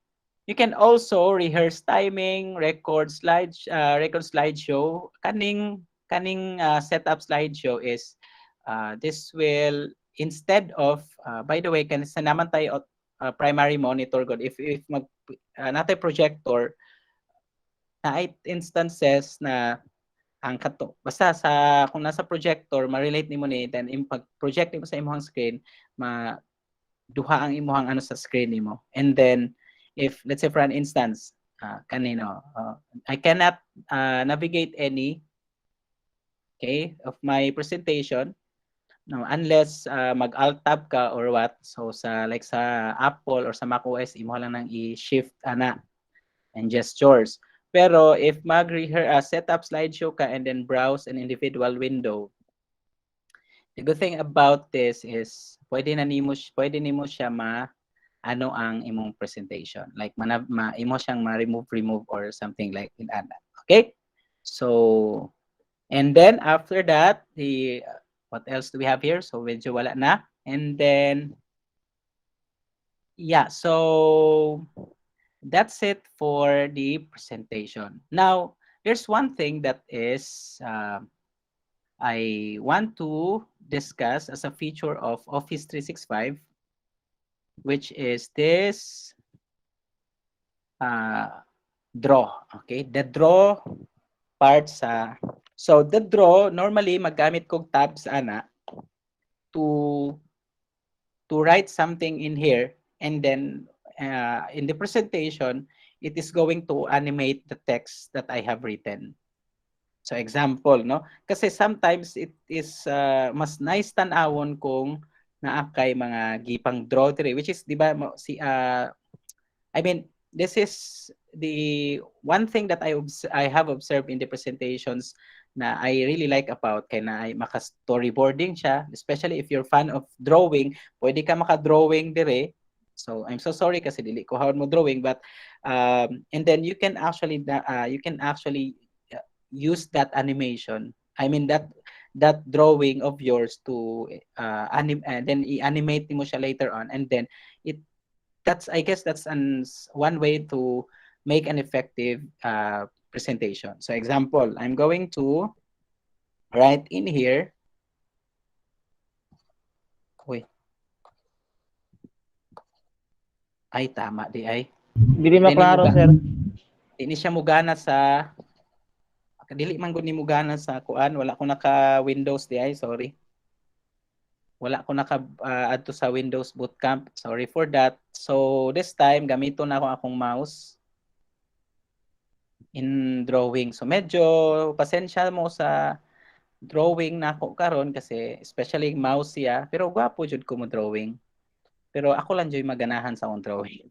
you can also rehearse timing, record slideshow. Kaning setup slideshow is this will, instead of by the way, kan sa naman tayo primary monitor god, if mag natay projector na ay instances na ang kato basta sa kung nasa projector ma-relate nimo ni, then pag project nimo sa imong screen, duha ang imong ano sa screen nimo. And then if let's say for an instance kanino I cannot navigate any of my presentation no unless mag alt tab ka or what. So sa like sa Apple or sa macOS, imo lang nang i-shift ana and gestures. Pero if set up slideshow ka and then browse an individual window, the good thing about this is pwede nimo siya ano ang imong presentation. Like imo siyang remove or something like that. Okay? So and then after that, what else do we have here? So medyo wala na. And then yeah, so that's it for the presentation. Now, there's one thing that is I want to discuss as a feature of Office 365, which is this draw. Okay, the draw part sa. So the draw, normally magamit kog tabs ana to write something in here, and then in the presentation it is going to animate the text that I have written. So example, no? Kasi sometimes it is mas nice tan-awon kung naa kay mga gipang draw diri, which is di ba I mean, this is the one thing that I have observed in the presentations na I really like about kay na ay maka-storyboarding siya, especially if you're fan of drawing, pwede ka maka-drawing dire. So I'm so sorry kasi dili ko hawad mo drawing, but and then you can actually use that animation. I mean that drawing of yours to then i-animate mo siya later on, and then I guess that's one way to make an effective presentation. So example, I'm going to write in here. Wait. Ay, tama di ay. Dili maklaro, sir. Ini siya mugana sa dili man gud ni mugana sa kuan, wala ko naka Windows di ay, sorry. Wala ko naka adto sa Windows Bootcamp. Sorry for that. So this time gamiton na ako akong mouse in drawing. So medyo pasensya mo sa drawing na ako karon kasi especially mouse siya, pero gwapo jud ko mo drawing. Pero ako lang jud maganahan sa akong drawing.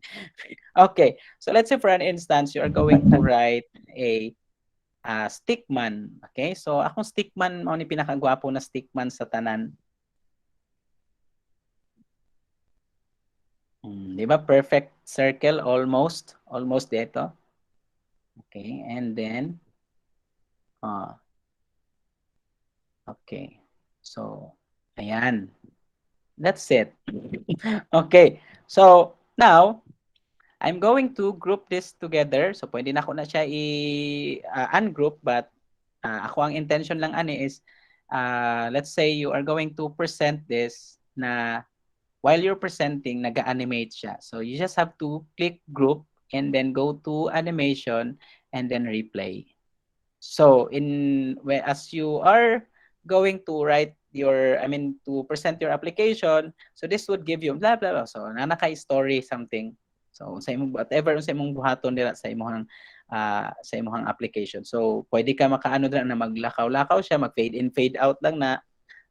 Okay. So let's say for an instance you are going to write a stickman. Okay? So akong stickman mao ni pinakagwapo na stickman sa tanan. Di ba? Perfect circle, almost dito. Okay, and then, okay. So, ayan. That's it. Okay, so now, I'm going to group this together. So, pwede na ako na siya ungroup, but ako ang intention lang ani is, let's say you are going to present this na while you're presenting, nag-animate siya. So you just have to click group and then go to animation and then replay. So as you are going to write your, to present your application, so this would give you blah blah blah. So naka-story something. So sa imong whatever sa imong buhaton dira sa imong application. So pwede ka makaano dira na maglakaw-lakaw siya, mag-fade in, fade out lang na.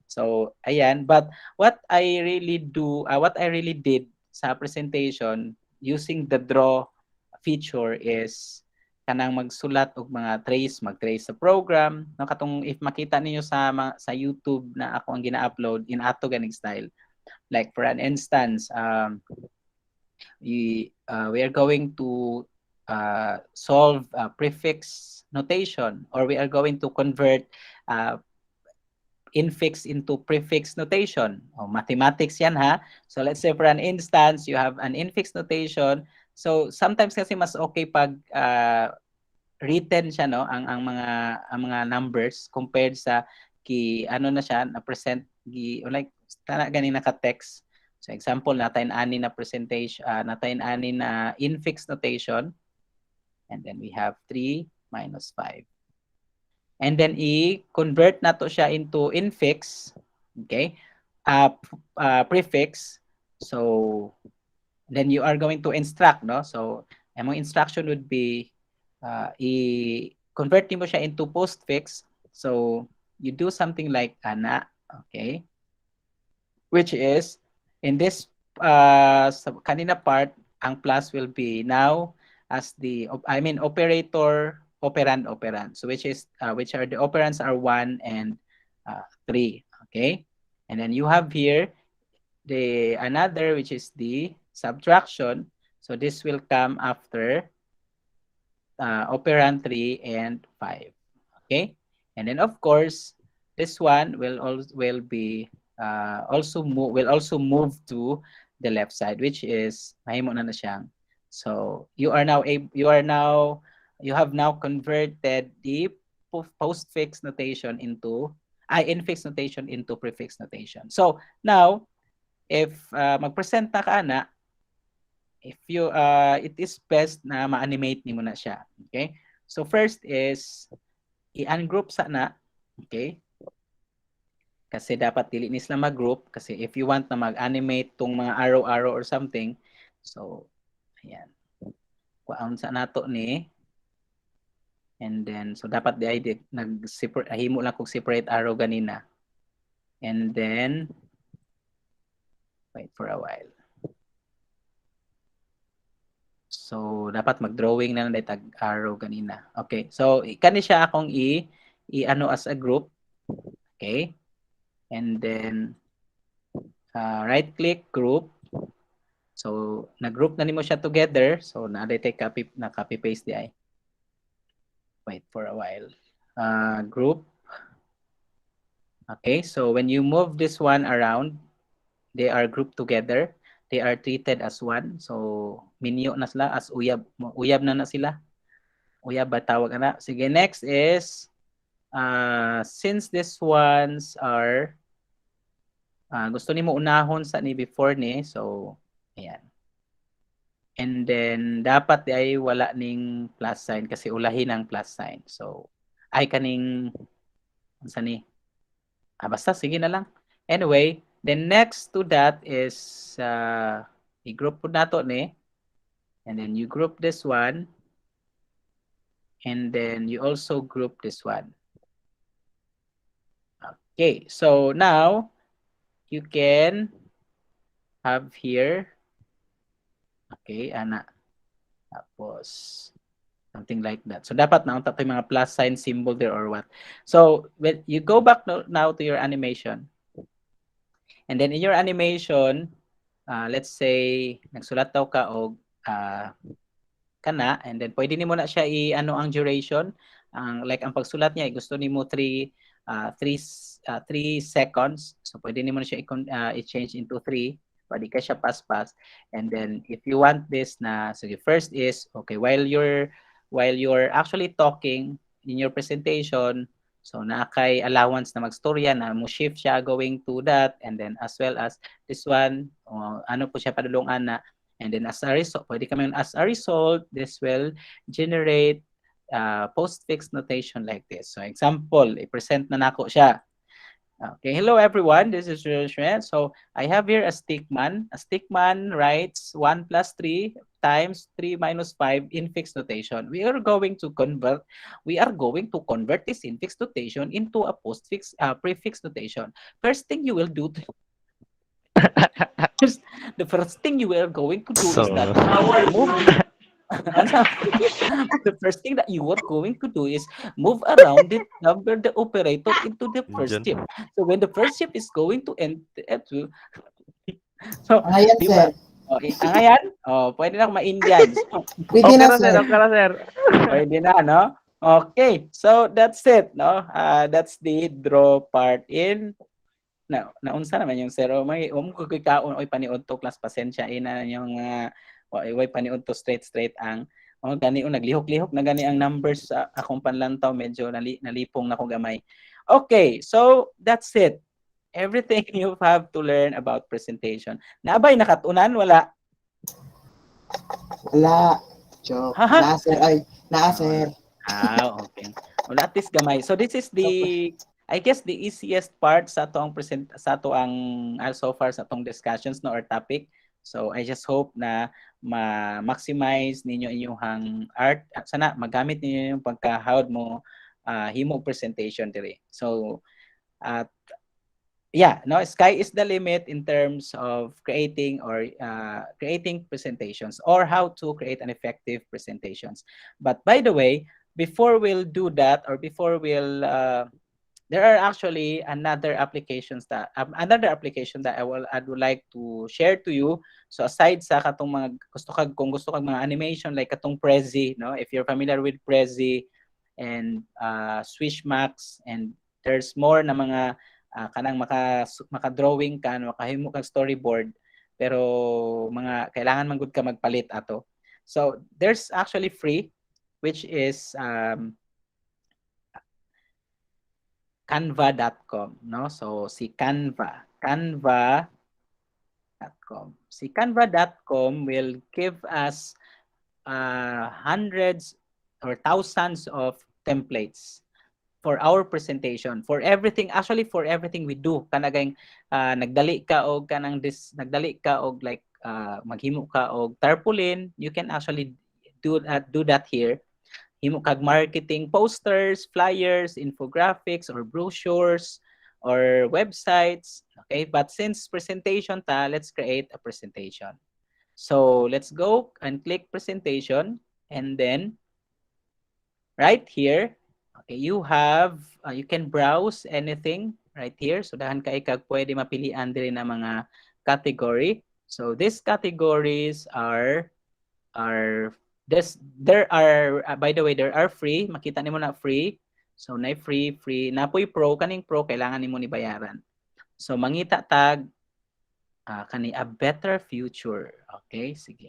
So ayan, but what I really did sa presentation using the draw feature is kanang magsulat og mga trace, mag-trace sa program, no, katong if makita ninyo sa YouTube na ako ang gina-upload in ato ganing style. Like for an instance, we are going to solve prefix notation, or we are going to convert infix into prefix notation. Mathematics yan ha. So let's say for an instance, you have an infix notation. So sometimes kasi mas okay pag written siya, no, ang mga numbers compared sa ano na siya na present like tana gani naka-text. So example natin ani na presentation, natin ani na infix notation, and then we have 3 minus 5. And then i-convert nato siya into infix, okay? Prefix. So then you are going to instruct, no? So among instruction would be i-convert mo siya into postfix. So you do something like ana, okay? Which is in this kanina part, ang plus will be now as the operator, operand. So which are the operands are 1 and 3, okay? And then you have here the another, which is the subtraction. So this will come after operand 3 and 5, okay? And then of course this one will also move to the left side, which is mahimo na siyang. So you have now converted the postfix notation into infix notation into prefix notation. So now if magpresent na ka ana, if you it is best na ma-animate nimo na siya, okay? So first is i-ungroup sa na, okay? Kasi dapat dili ni sila mag-group, kasi if you want na mag-animate tong mga arrow or something, so ayan, kuan sa nato ni, and then so dapat di ay nag-separate, himo lang kog separate arrow ganina, and then wait for a while. So dapat mag-drawing na lang tag arrow ganina. Okay, so kani siya akong i-ano as a group, okay? And then right click group. So nag-group na nimo siya together. So na-detect copy paste di ay. Wait for a while. Group. Okay, so when you move this one around, they are grouped together. They are treated as one. So minyo na sila as uyab. Uyab na sila. Uyab ba tawag na? Sige, next is since these ones are gusto nimo unahon sa ni before ni, so ayan. And then dapat di ay wala ning plus sign kasi ulahin ang plus sign. So ay kaning unsa ni? Basta sige na lang. Anyway, then next to that is i-group po nato ni, and then you group this one, and then you also group this one. Okay, so now you can have here, okay, ana, tapos something like that. So dapat naunta to yung mga plus sign symbol there or what. So when you go back now to your animation, and then in your animation, let's say nagsulat daw ka og kana, and then pwede nimo na siya i-ano ang duration, like ang pagsulat niya gusto nimo 3 seconds. So pwede nimo na siya i-change into 3. Pwede ka siya pass. And then if you want this na, so the first is okay, while you're actually talking in your presentation, so naakay allowance na magstorya na mo shift siya going to that, and then as well as this one ano po siya padulungan na, And then as a result, pwede kami as a result, this will generate postfix notation like this. So example, i-present na nako siya. Okay, hello everyone, this is Shred. So I have here a stickman. A stickman writes 1 plus 3 times 3 minus 5 in fixed notation. We are going to convert this in fixed notation into a postfix prefix notation. First thing you will do the first thing you are going to do is that move the first thing that you are going to do is move around the number the operator into the first shift. So when the first shift is going to end, so Ayan, di sir. ba? Ang ayan, pwede na ma-Indian. So, Pwede Okay na, na sir, sir. okay na sir. pwede na, no? Okay, so that's it, no? That's the draw part in naunsa naman yung zero may ko kikaon oy paniud to class pasensya ina yung way paniud to straight ang gani naglihok-lihok na gani ang numbers sa akong panlantaw medyo nalipong na ko gamay. Okay, so that's it. Everything you have to learn about presentation. Naabay nakatunan wala? Wala. Joke. Haha. Naa, sir. Ay, naa, sir. Okay. Well, at least gamay. So this is the I guess the easiest part sa to ang so far sa tong discussions no or topic. So I just hope na ma-maximize ninyo inyong art at sana magamit ninyo yung pagka-howd mo himo presentation diri. So at yeah, no, sky is the limit in terms of creating presentations or how to create an effective presentations. But by the way, before we'll do that or before we'll there are actually another application that I would like to share to you. So aside sa katong mga kung gusto kag mga animation like katong Prezi, no? If you're familiar with Prezi and Swishmax, and there's more na mga kanang maka-drawing ka, makahimo kag storyboard, pero mga kailangan man gud ka magpalit ato. So there's actually free, which is canva.com, no? So si canva.com. Si canva.com will give us hundreds or thousands of templates for our presentation, for everything we do. Kanagay nagdali ka og like maghimo ka og tarpaulin, you can actually do that here. Himo kag marketing posters, flyers, infographics, or brochures, or websites. Okay, but since presentation let's create a presentation. So let's go and click presentation, and then right here, okay, you can browse anything right here. So dahan kay kag pwede mapilian diri na mga category. So these categories there are by the way, there are free. Makita nimo na free. So na free napoy pro, kaning pro kailangan nimo ni bayaran. So mangita tag kani a better future. Okay, sige.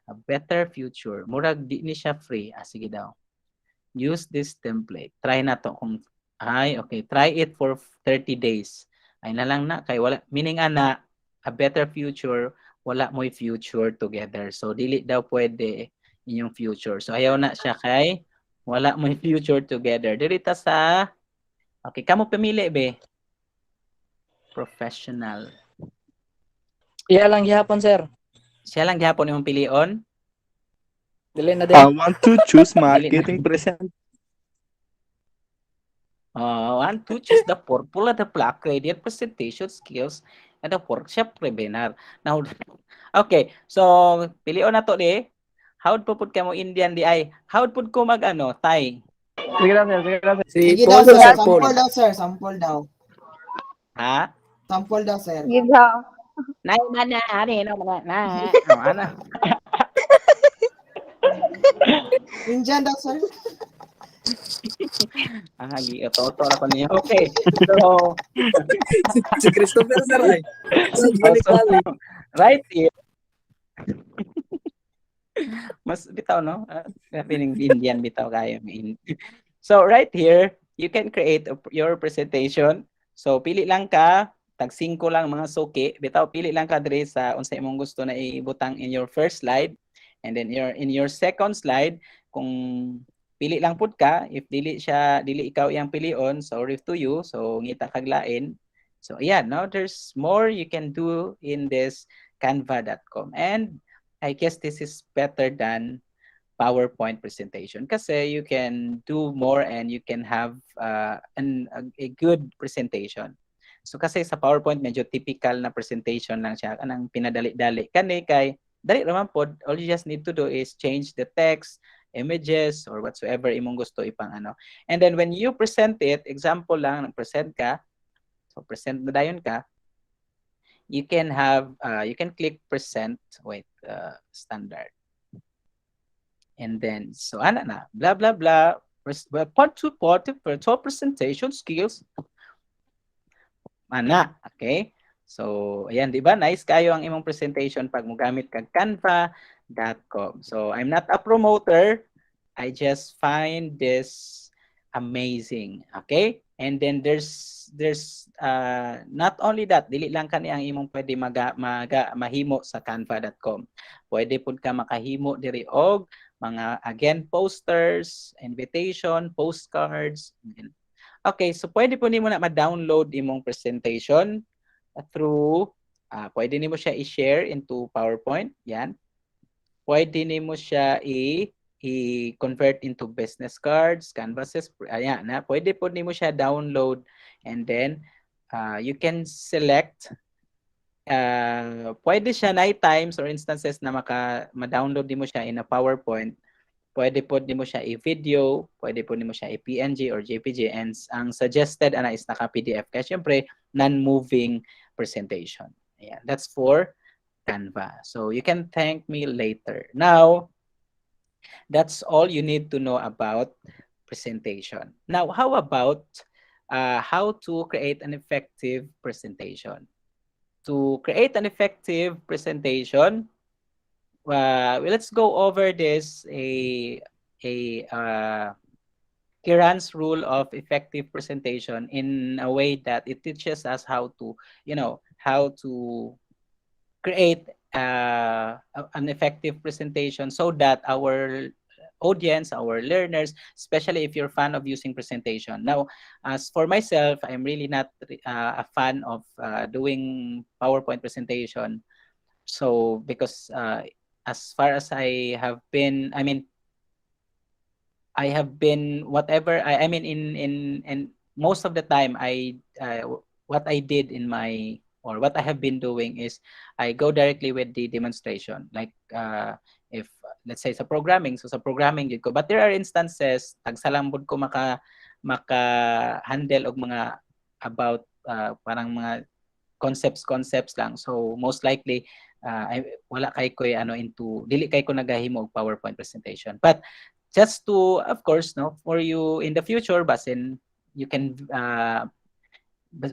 A better future. Murag di ni siya free. Sige daw. Use this template. Try na to kung okay, try it for 30 days. Ay na lang na kay wala meaning ana a better future, wala mo'y future together. So dili daw pwede inyong future. So ayaw na siya kay wala mo'y future together. Dirita sa okay, kamo pamili be. Professional. Iya lang gihapon, sir. Siya lang gihapon imong pilion. Dili na I din. want to choose marketing present. Want to choose the purple and the black gradient presentation skills and the workshop webinar. Now, okay. So, pilion na to di. How'd po pud kamo Indian di ay? How'd pud ko mag Thai? Sige na sir, sige na sir. Si Sige Paul, daw, sir. sir, Paul. Sample daw, sir. Sample daw. Ha? Sample daw, sir. Give daw. Nay mana ani no mana na. Ano? Indian daw, sir. Toto ako niya. Okay. So, Si Christopher, sir, ay. so, Balik-balik. right here. Mas bitaw no? Feeling Indian bitaw kayo. So right here, you can create your presentation. So pili lang ka tag 5 lang mga suki, bitaw pili lang ka diri sa unsa imong gusto na ibutang in your first slide, and then in your second slide kung pili lang pud ka, if dili ikaw iyang pilion, sorry to you, so ngita kag lain. So yeah, now there's more you can do in this canva.com, and I guess this is better than PowerPoint presentation kasi you can do more and you can have a good presentation. So kasi sa PowerPoint medyo typical na presentation lang siya, kanang pinadali-dali kani kay dali raman pod, all you just need to do is change the text, images or whatsoever imong gusto ipang ano. And then when you present it, example lang nag-present ka, so present na dayon ka, you can have you can click present, wait, standard. And then, so ana na, blah, blah, blah. Part 2, virtual presentation skills. Ana, okay? So, ayan, di ba? Nice kayo ang imong presentation pag mogamit kag canva.com. So, I'm not a promoter. I just find this amazing. Okay? And then there's not only that, dili lang kani ang imong pwede mahimo sa canva.com. Pwede pud ka makahimo diri og mga again posters, invitation, postcards. Okay, so pwede po nimo na ma-download imong presentation through pwede nimo siya i-share into PowerPoint, yan. Pwede nimo siya i-convert into business cards, canvases, ayan na. Pwede po nimo siya download, and then you can select pwede siya night times or instances na ma-download nimo siya in a PowerPoint. Pwede po nimo siya i-video, pwede po nimo siya i-PNG or JPG, and ang suggested ana is naka-PDF kaya syempre non-moving presentation. Ayan, that's for Canva. So you can thank me later. Now, that's all you need to know about presentation. Now, how about how to create an effective presentation? To create an effective presentation, let's go over this Kiran's rule of effective presentation in a way that it teaches us how to, how to create an effective presentation so that our audience, our learners, especially if you're a fan of using presentation. Now, as for myself, I'm really not a fan of doing PowerPoint presentation. So because as far as I have been whatever I mean in most of the time what I did in my or what I have been doing is I go directly with the demonstration, like if let's say sa programming, so sa programming gid ko, but there are instances tagsalambod ko maka handle og mga about parang mga concepts lang, so most likely wala kay ko into dili kay ko nagahimo og PowerPoint presentation. But just to, of course, no, for you in the future, basin you can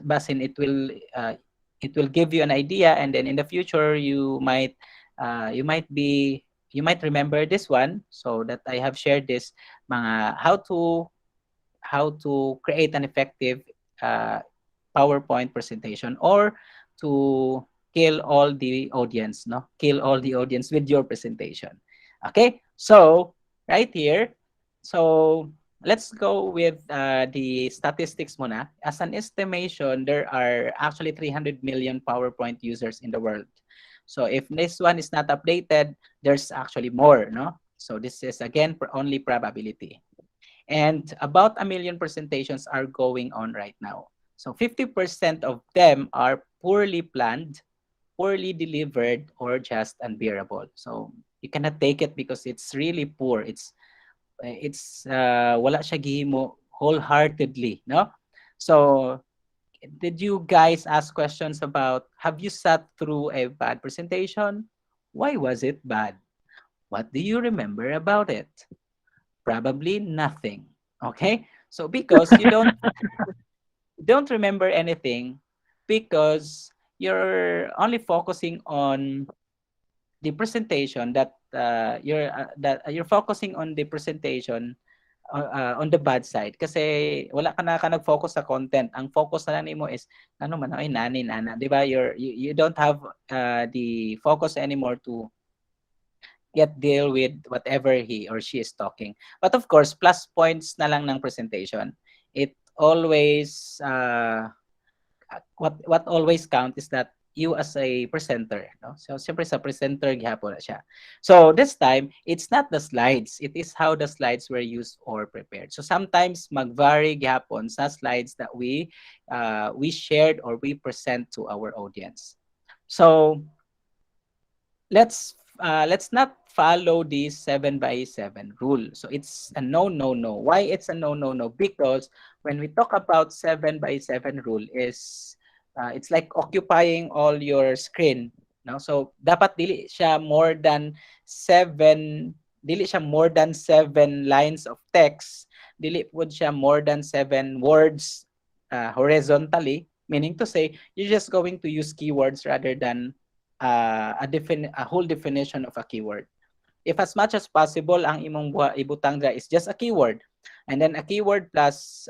basin it will give you an idea, and then in the future you might remember this one, so that I have shared this mga how to create an effective PowerPoint presentation, or to kill all the audience, no? Kill all the audience with your presentation. Okay, so right here, so let's go with the statistics muna. As an estimation, there are actually 300 million PowerPoint users in the world. So if this one is not updated, there's actually more, no? So this is again only probability. And about 1 million presentations are going on right now. So 50% of them are poorly planned, poorly delivered, or just unbearable. So you cannot take it because it's really poor. It's wala siya gihimo wholeheartedly, no? So did you guys ask questions about, have you sat through a bad presentation? Why was it bad? What do you remember about it? Probably nothing. Okay? So because you don't remember anything, because you're only focusing on the presentation that you're focusing on the presentation on the bad side kasi wala ka nag-focus sa content. Ang focus na lang nimo is ano man ay nani nana, 'di ba? You don't have the focus anymore to deal with whatever he or she is talking. But of course, plus points na lang ng presentation. It always what always count is that you as a presenter, no? So siyempre sa presenter gihapon na siya. So this time, it's not the slides, it is how the slides were used or prepared. So sometimes mag-vary gihapon sa slides that we shared or we present to our audience. So let's not follow the 7x7 rule. So it's a no, no, no. Why it's a no, no, no? Because when we talk about 7x7 rule is it's like occupying all your screen. No? So dapat dili siya more than 7 lines of text. Dili po siya more than 7 words horizontally. Meaning to say, you're just going to use keywords rather than a whole definition of a keyword. If as much as possible ang imong ibutang dra is just a keyword, and then a keyword plus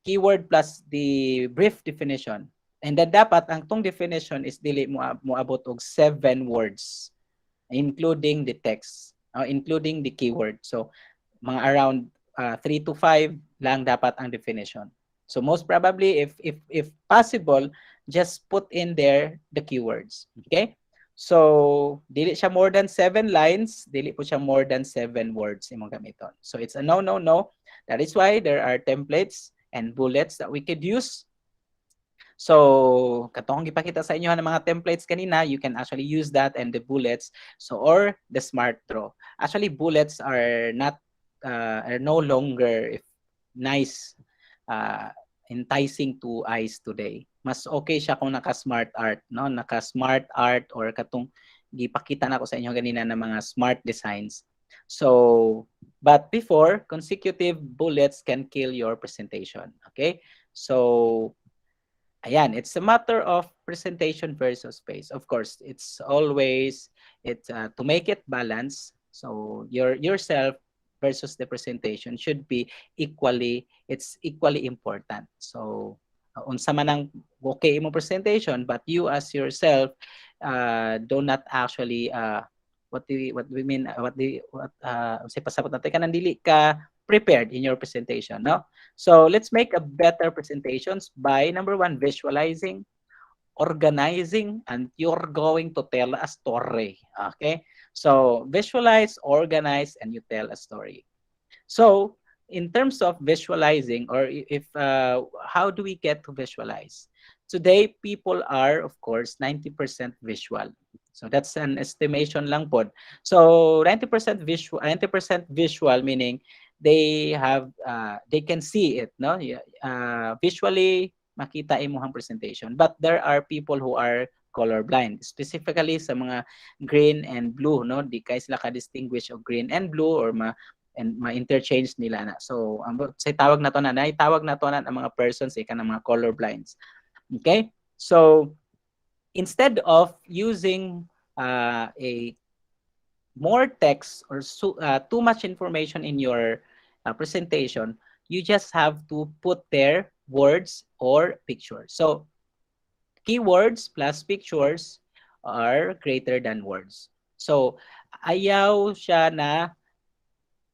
keyword plus the brief definition, and then dapat ang tong definition is dili mo abot og 7 words including the text, including the keyword. So mga around 3 to 5 lang dapat ang definition. So most probably if possible, just put in there the keywords. Okay? So dili siya more than 7 lines, dili po siya more than 7 words imong gamiton. So it's a no, no, no. That is why there are templates and bullets that we could use. So katong gipakita sa inyo ng mga templates kanina, you can actually use that and the bullets. So or the smart draw. Actually bullets are no longer nice, enticing to eyes today. Mas okay siya kung naka-smart art, no? Naka-smart art or katong gipakita na ko sa inyo ganina ng mga smart designs. So, but before, consecutive bullets can kill your presentation. Okay? So, ayan, it's a matter of presentation versus space. Of course, it's always to make it balance. So, yourself versus the presentation should be equally important. So unsa man ang okay imong presentation, but you as yourself do not actually what we mean say pasabot natin kanang dili ka prepared in your presentation, no? So let's make a better presentations by number 1, visualizing, organizing, and you're going to tell a story. Okay? So visualize, organize, and you tell a story. So in terms of visualizing, or if how do we get to visualize? Today, people are, of course, 90% visual. So that's an estimation lang po. So 90% visual meaning they can see it, no? Visually makita imong presentation. But there are people who are colorblind, specifically sa mga green and blue, no? Di kay sila ka-distinguish of green and blue or ma-interchange nila na. So sa tawag na to na ang mga persons ka ng mga colorblinds. Okay? So instead of using a more text or too much information in your presentation, you just have to put there words or pictures. So keywords plus pictures are greater than words. So ayaw siya na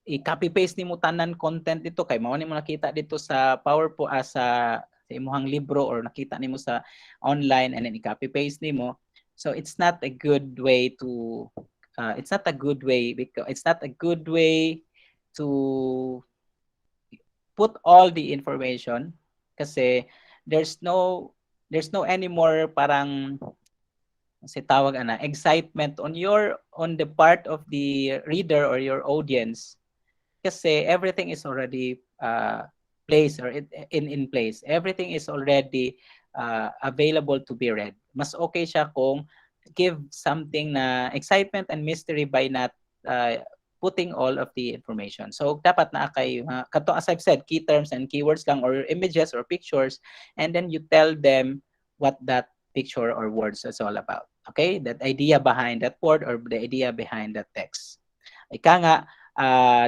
i-copy paste nimo tanan content dito kay mao nimo nakita dito sa PowerPoint sa imong libro or nakita nimo sa online and then i-copy paste nimo. So it's not a good way to put all the information kasi there's no anymore parang si tawag excitement on the part of the reader or your audience kasi everything is already placed or in place. Everything is already available to be read. Mas okay siya kung give something na excitement and mystery by not putting all of the information. So dapat na kay kato as I've said, key terms and keywords lang or images or pictures, and then you tell them what that picture or words is all about. Okay, that idea behind that word or the idea behind that text. Ika nga,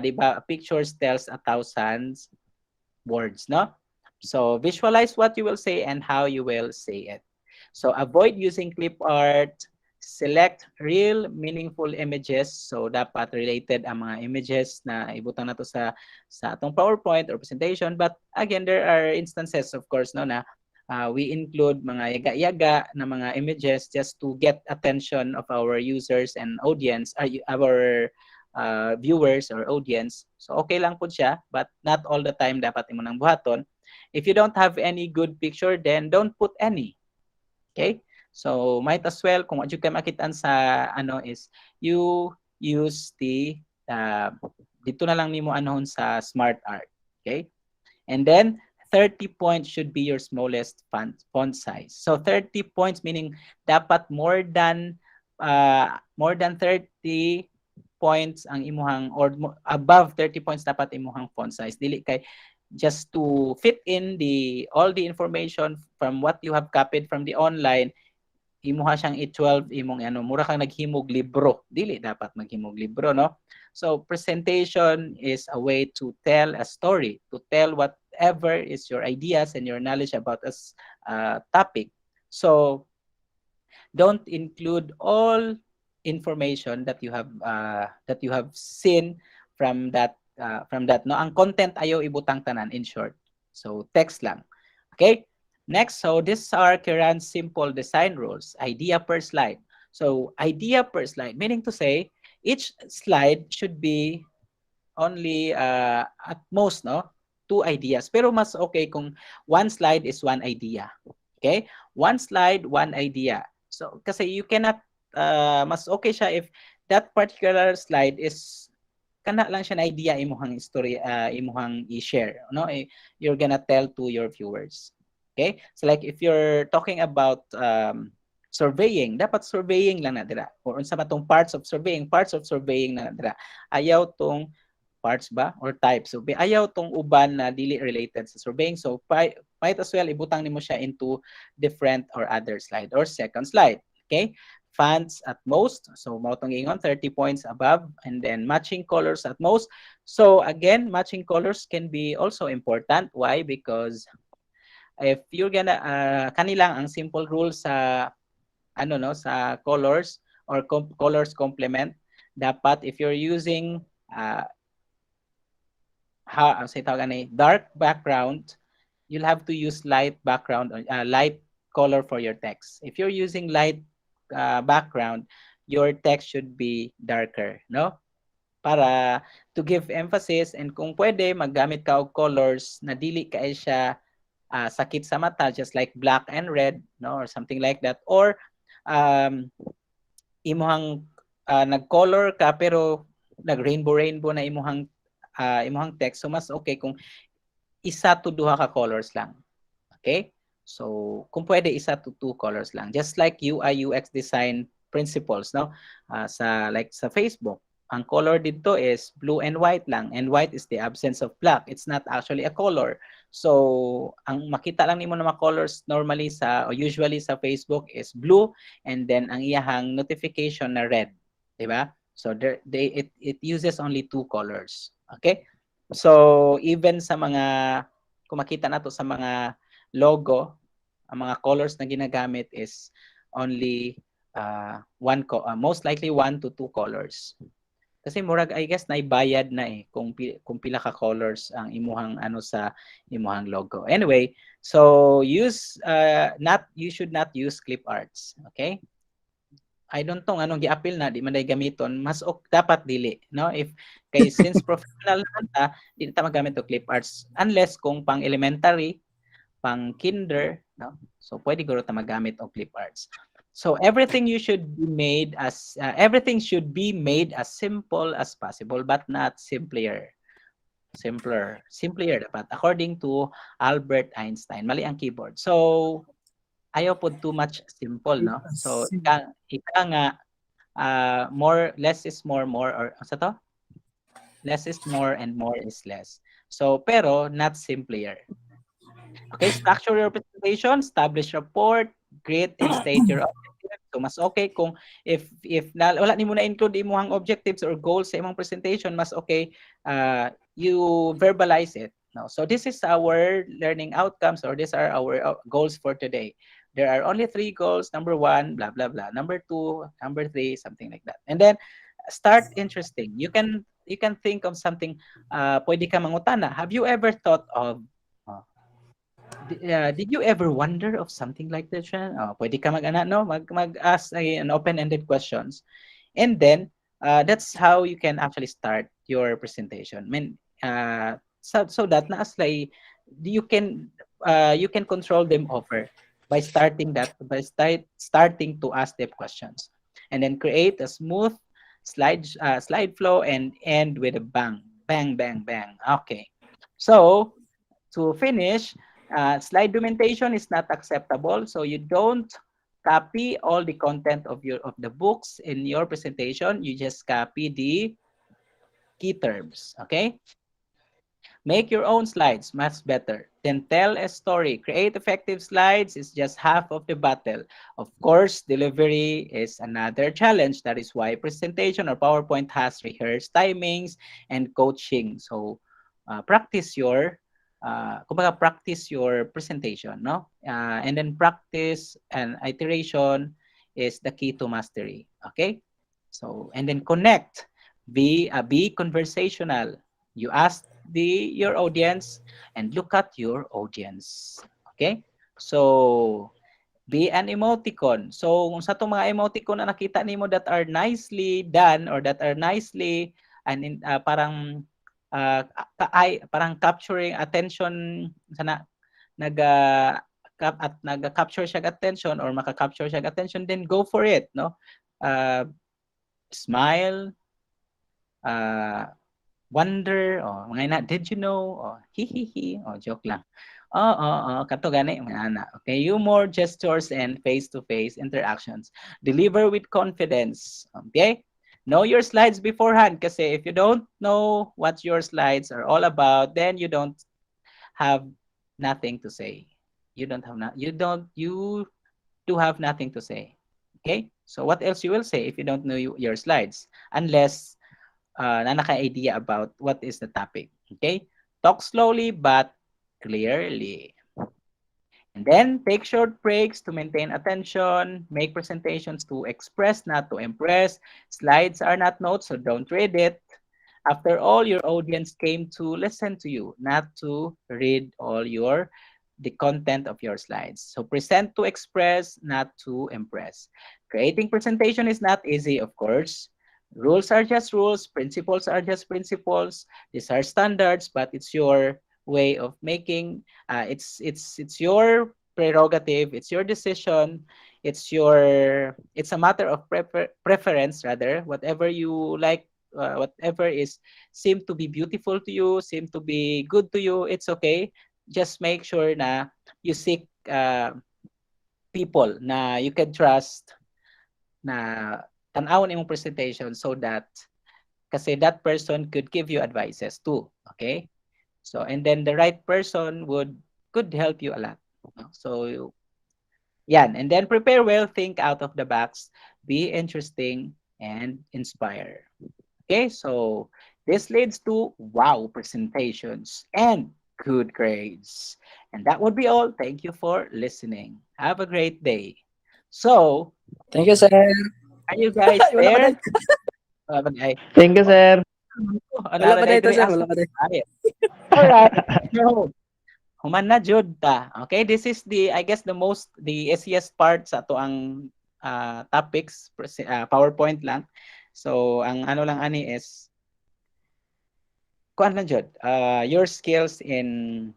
'di ba, pictures tells 1,000 words, no? So visualize what you will say and how you will say it. So avoid using clip art, select real meaningful images. So dapat related ang mga images na ibutang nato sa atong PowerPoint or presentation. But again, there are instances of course no na we include mga yaga-yaga na mga images just to get attention of our users and audience, our viewers or audience. So okay lang po siya, but not all the time dapat imo nang buhaton. If you don't have any good picture, then don't put any. Okay? So might as well kung adyo kay makitaan sa ano is you use the dito na lang nimo anohon sa smart art. Okay? And then 30 points should be your smallest font size. So 30 points meaning dapat more than 30 points ang imuhang or above 30 points dapat imuhang font size. Dili kay just to fit in all the information from what you have copied from the online, imuha siyang i-12 imong ano, mura kang naghimog libro. Dili dapat maghimog libro, no? So presentation is a way to tell a story, to tell whatever is your ideas and your knowledge about a topic. So don't include all information that you have seen from that no, ang content ayo ibutang tanan, in short. So text lang. Okay? Next, so these are Kiran's simple design rules. Idea per slide. So idea per slide, meaning to say each slide should be only at most no 2 ideas. Pero mas okay kung one slide is one idea. Okay? One slide, one idea. So kasi you cannot mas okay siya if that particular slide is kana lang siya na idea imuhang story, imuhang i-share, no? You're gonna tell to your viewers. Okay? So like if you're talking about surveying, dapat surveying lang na dira. Or unsa man tong parts of surveying na dira. Ayaw tong parts ba or types. So ayaw tong uban na dili related sa surveying. So might as well ibutang nimo siya into different or other slide or second slide. Okay? Fonts at most. So mao tong ingon 30 points above, and then matching colors at most. So again, matching colors can be also important. Why? Because if you're gonna kanilang ang simple rule sa ano no sa colors or colors complement, dapat if you're using say tawag ani dark background, you'll have to use light background or light color for your text. If you're using light background, your text should be darker, no? Para to give emphasis, and kung pwede maggamit ka og colors na dili kay siya sakit sa mata, just like black and red, no, or something like that, or imuhang nag-color ka pero nag-rainbow na imuhang text. So mas okay kung isa to duha ka colors lang. Okay? So kung pwede isa to 2 colors lang. Just like UI UX design principles, no? Sa Facebook, ang color dito is blue and white lang, and white is the absence of black. It's not actually a color. So ang makita lang nimo na mga colors normally or usually sa Facebook is blue, and then ang iyahang notification na red, di ba? So it uses only 2 colors. Okay? So even sa mga kung makita nato sa mga logo, ang mga colors na ginagamit is only most likely 1 to 2 colors. Kasi murag I guess naibayad na kung pila ka colors ang imuhang ano sa imuhang logo. Anyway, so you should not use clip arts, okay? I don't know anong gi-appeal na di man day gamiton, mas dapat dili, no? Since professional naman ta, di ta magamit og clip arts unless kung pang elementary, pang kinder, no? So pwede guro ta magamit og clip arts. So everything should be made as simple as possible, but not simpler. Simpler dapat according to Albert Einstein. Mali ang keyboard. So ayaw po too much simple, no? So ika nga less is more, or sa to? Less is more and more is less. So pero not simpler. Okay, structure your presentation, establish rapport, create and state your objectives. So mas okay kung if na, wala nimo na include imong objectives or goals sa imong presentation, mas okay you verbalize it. No, so this is our learning outcomes, or these are our goals for today. There are only 3 goals. Number 1, blah blah blah. Number 2, number 3, something like that. And then start interesting. You can think of something. Pwede ka mangutana. Have you ever thought of did you ever wonder of something like that, Sean? Pwede ka no? Mag-ask an open-ended questions. And then, that's how you can actually start your presentation. I mean, so that you can control them over by starting to ask them questions, and then create a smooth slide flow and end with a bang, bang, bang, bang. Okay, so to finish, slide documentation is not acceptable. So you don't copy all the content of the books in your presentation. You just copy the key terms. Okay. Make your own slides, much better. Then tell a story. Create effective slides is just half of the battle. Of course, delivery is another challenge. That is why presentation or PowerPoint has rehearsed timings and coaching. So practice your presentation, no? And then practice and iteration is the key to mastery. Okay. So, and then connect. Be conversational. You ask your audience and look at your audience. Okay? So, be an emoticon. So, kung sa itong mga emoticon na nakita nimo that are nicely done or that are nicely and parang parang capturing attention sana nag-capture siya attention or maka-capture siya attention, then go for it, no? Smile, wonder, mga ina, did you know, hi, joke lang. Kato gani, mga ana. Okay, humor, gestures, and face-to-face interactions. Deliver with confidence. Okay? Know your slides beforehand kasi if you don't know what your slides are all about, then you don't have nothing to say. You do have nothing to say. Okay? So what else you will say if you don't know your slides? Unless na naka-idea about what is the topic. Okay? Talk slowly but clearly. And then take short breaks to maintain attention. Make presentations to express, not to impress. Slides are not notes, so don't read it. After all, your audience came to listen to you, not to read the content of your slides. So present to express, not to impress. Creating presentation is not easy, of course. Rules are just rules, principles are just principles. These are standards, but it's your way of making. It's your prerogative. It's your decision. It's a matter of preference rather. Whatever you like, whatever seem to be beautiful to you, seem to be good to you, it's okay. Just make sure na you seek people na you can trust na tanawon imong presentation so that kasi that person could give you advices too. Okay? So, and then the right person could help you a lot. So, yan. And then prepare well, think out of the box, be interesting, and inspire. Okay, so this leads to wow presentations and good grades. And that would be all. Thank you for listening. Have a great day. So, Thank you, sir. are you guys Ay, wala pa there? tayo. Thank you, sir. Wala pa tayo ito, sir. Wala pa tayo. Alright. So, human na jud ta. Okay, this is I guess the easiest part sa to ang topics, PowerPoint lang. So, ang ano lang ani is kuan lang jud. Your skills in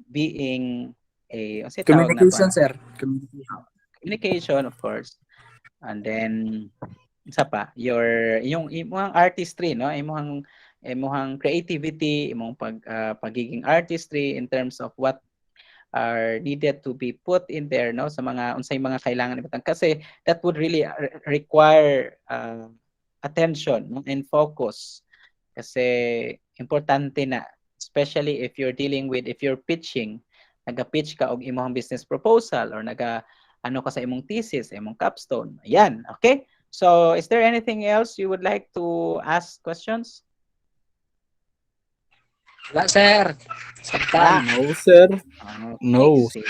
being Communication, sir. Communication. Communication, of course. And then isa pa, yung imong artistry, no? Imong creativity, imong pagiging artistry in terms of what are needed to be put in there, no, sa mga unsay mga kailangan ibutang kasi that would really require attention, no, and focus kasi importante na, especially if you're pitching, naga-pitch ka og imong business proposal or ano ka sa imong thesis, imong capstone. Ayan, okay? So, is there anything else you would like to ask questions? Wala, sir. Ah, No, sir. okay, No. sige.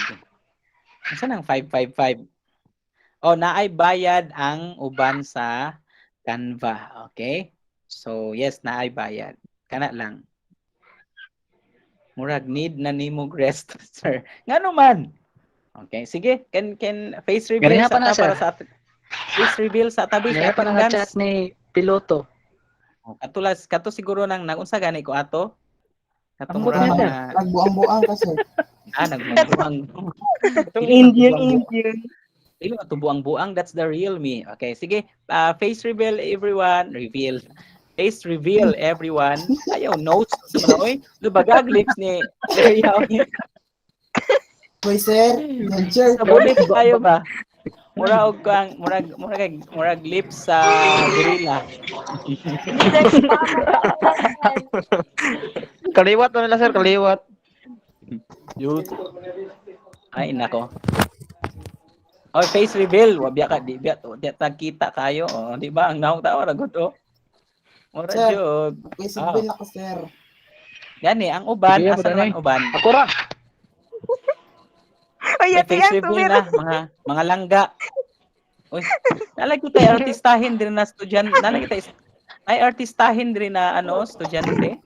Saan ang 555? Oh, naay bayad ang uban sa Canva. Okay? So, yes, naay bayad. Kana lang. Murag need na nimo rest, sir. Ngano man? Okay, sige. Can face reveal Ganyan sa pa na, ta para sir. sa face reveal sa tabi sa Ganyan pa na nga chat attendance. ni Piloto. Kato siguro nang nagunsa gani ko ato. Kato Ambot murag niya, sir. Nagbuang-buang ka, sir. nagbuang. Itong Indian. Dili mo buang-buang, that's the real me. Okay, sige. Face reveal everyone, reveal. Face reveal everyone. Ayaw notes mo oy. Lubagag lips ni Ayaw. Hoy, sir. Good, sir. Sa bulit tayo ba? Murag kang murag lips sa gorilla. Kaliwat na nila, sir. Kaliwat. Ay nako. Oh, face reveal, wabya ka di biya to. Di kita kayo, oh, di ba? Ang naong tao ra gud oh. Mura Sir. jud. May sibil ako, sir. Gani ang uban, Sige, asa pwede naman na uban? Ako ra. Ay, May face reveal na mga langga. Uy, nalay ko tayo artistahin din na estudyante. Nalay kita ay artistahin din na ano, estudyante.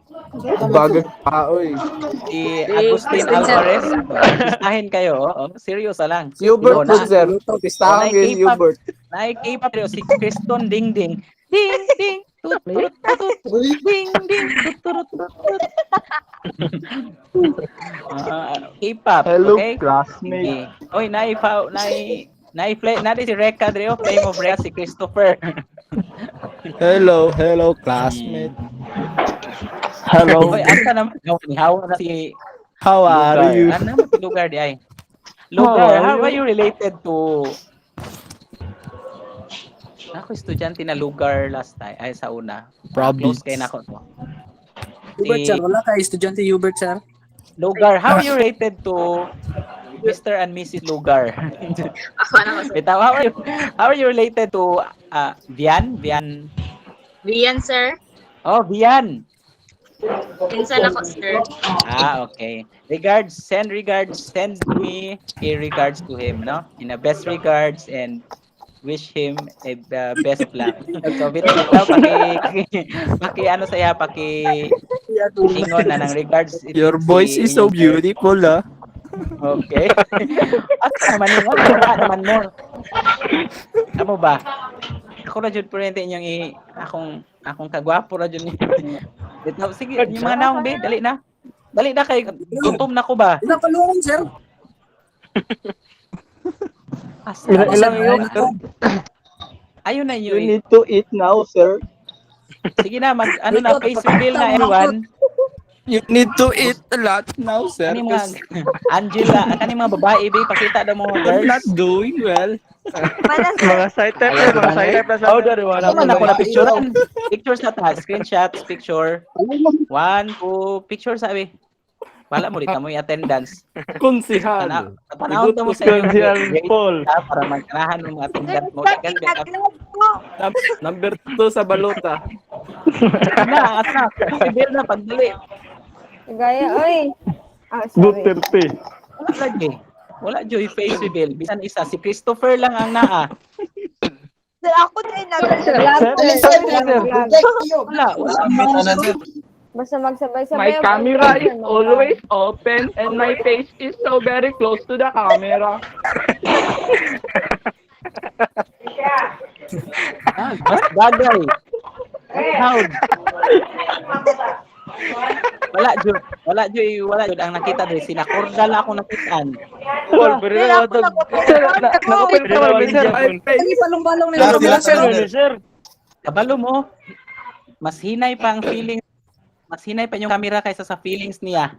Bagag pa, oy. Si Agustin Alvarez. Artistahin kayo, oh. Serious lang. Si Hubert Oh, po, sir. Pistahan na- kayo si Hubert. Naik-K-pop pero si Kriston Ding Ding. Ding ding tut tut tut Uy, ding ding tut tut tut. K-pop, Hello, okay? classmate. Sige. Oy, play si Reka Drio, Flame of Reka si Christopher. Hello, classmate. Hello. Oy, asa naman hawa na si How are Lugar. you? Ano naman si Lugar di ay? Lugar, how are you related to ako estudyante na Lugar last time ay sa una. Close kay nako to. Hubert, sir. Wala ka, estudyante Hubert, sir. Lugar, how are you related to Mr. and Mrs. Lugar? Ako na ko, sir. Bitaw, how are you related to Vian? Rian, sir. Oh, Vian. Pinsan ako, sir. Okay. Send me a regards to him, no? In a best regards and wish him a best of luck. So, bitaw, paki ano saya, paki ingon na ng regards. Your voice is so beautiful, ah. Okay. Asa naman yun? Ano naman mo? Amo ba? Ako na jud purente inyong akong kagwapo ra jud ni. Sige, yung mga naong be, dali na. Dali na kay gutom na ko ba? Ilang kalungan, sir. Asa Ilang yun? yun? Ayun na You yun. need to eat now, sir. Sige na, ano na, face reveal na everyone. You need to eat a lot now, sir. Kani mga Angela, kani mga babae be, pakita daw mga You're girls. not doing well. Mga side type, sir. Mga side type na sa atin. Ano man ako na picturean? Pictures na ta, screenshots, picture. 1, 2, picture sabi. Wala mo dito mo yung attendance. Konsihal. Panahon mo sa inyong Konsihal grade Paul. para magkanahan ng mga attendant mo. Number 2 sa balota. Asa, reveal na, pagdali. Gaya, oy. Sorry. Duterte. Wala dyan. Wala dyan yung face reveal. Bisan isa, si Christopher lang ang naa. Sir, ako din nag-vlog. Alis, sir. Protect you. Wala. Basta magsabay-sabay. My camera is always open and my face is so very close to the camera. Mas bagay. Proud. Wala jud ang nakita diri sinakordal ako nakitaan. Paul, pero na ito. Sir, nakapil ka ba, sir? Ay, palong-balong na Last, yung last, sir. last. Sir. Kabalo mo. Mas hinay pa ang feelings. Mas hinay pa yung camera kaysa sa feelings niya.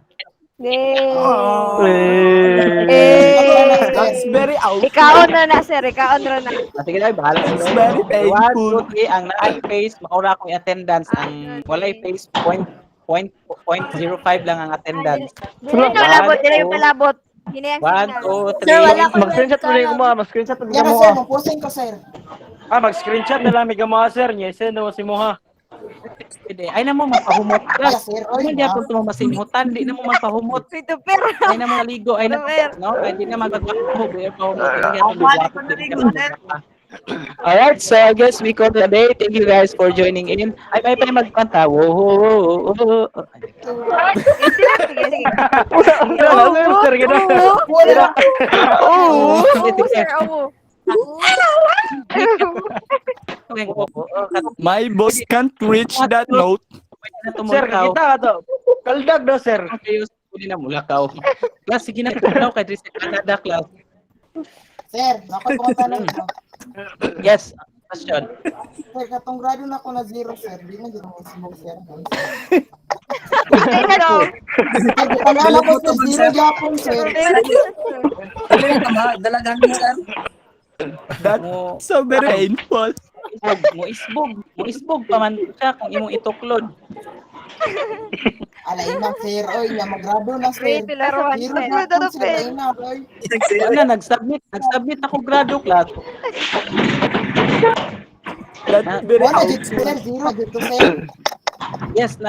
That's very out. Ikaon na sir. Ikaon na. Sige na, bahala It's sa very 1, painful. 2, 3, ang naay face, maura akong attendance. Ang walay face, 0.05 lang ang attendance. Dili palabot. Yun yung 1, signal. 2, Sir, wala 3. ko Mag-screenshot mo rin mo, mag-screenshot mo Yan mo. sir, mag-posting ko sir. Mag-screenshot na lang mo sir, send mo si mo ha. Ay na mo magpahumot. Kaya sir, oy Hindi na. ako mo masimutan, di na mo magpahumot. Pito pero. Ay na mo maligo, ay na no, ay di na magpahumot, di pahumot. Hindi ako magpahumot, di ka magpahumot. Alright, so I guess we call it a day. Thank you guys for joining in. Ay pa magpanta. Whoa. Sige, sige. Wala, sir, gina. Wala. Oo, Sige. sir, oo. My boss can't reach that note. Sir, kita ka to. Kaldag daw, sir. Okay, uli na mula ka. Class, sige na daw kay Dres Canada class. Sir, nakokontanan ko. Yes, question. Sir, katong grado na ako na 0 sir. Di na ginawa smoke sir. Ay, ano? Pagkakala ko sir, 0 Japon sir. Dalagan mo, sir. Mo So very painful. isbog pa man siya kung imong ituklod. Alay na sir, oy, na magrado na sir. Wait, laruan, 0 sir. Japon sir, alay na, oy. Ano nag-submit ako grado class. That's very Wala out. dito sir, 0 dito sir. Yes,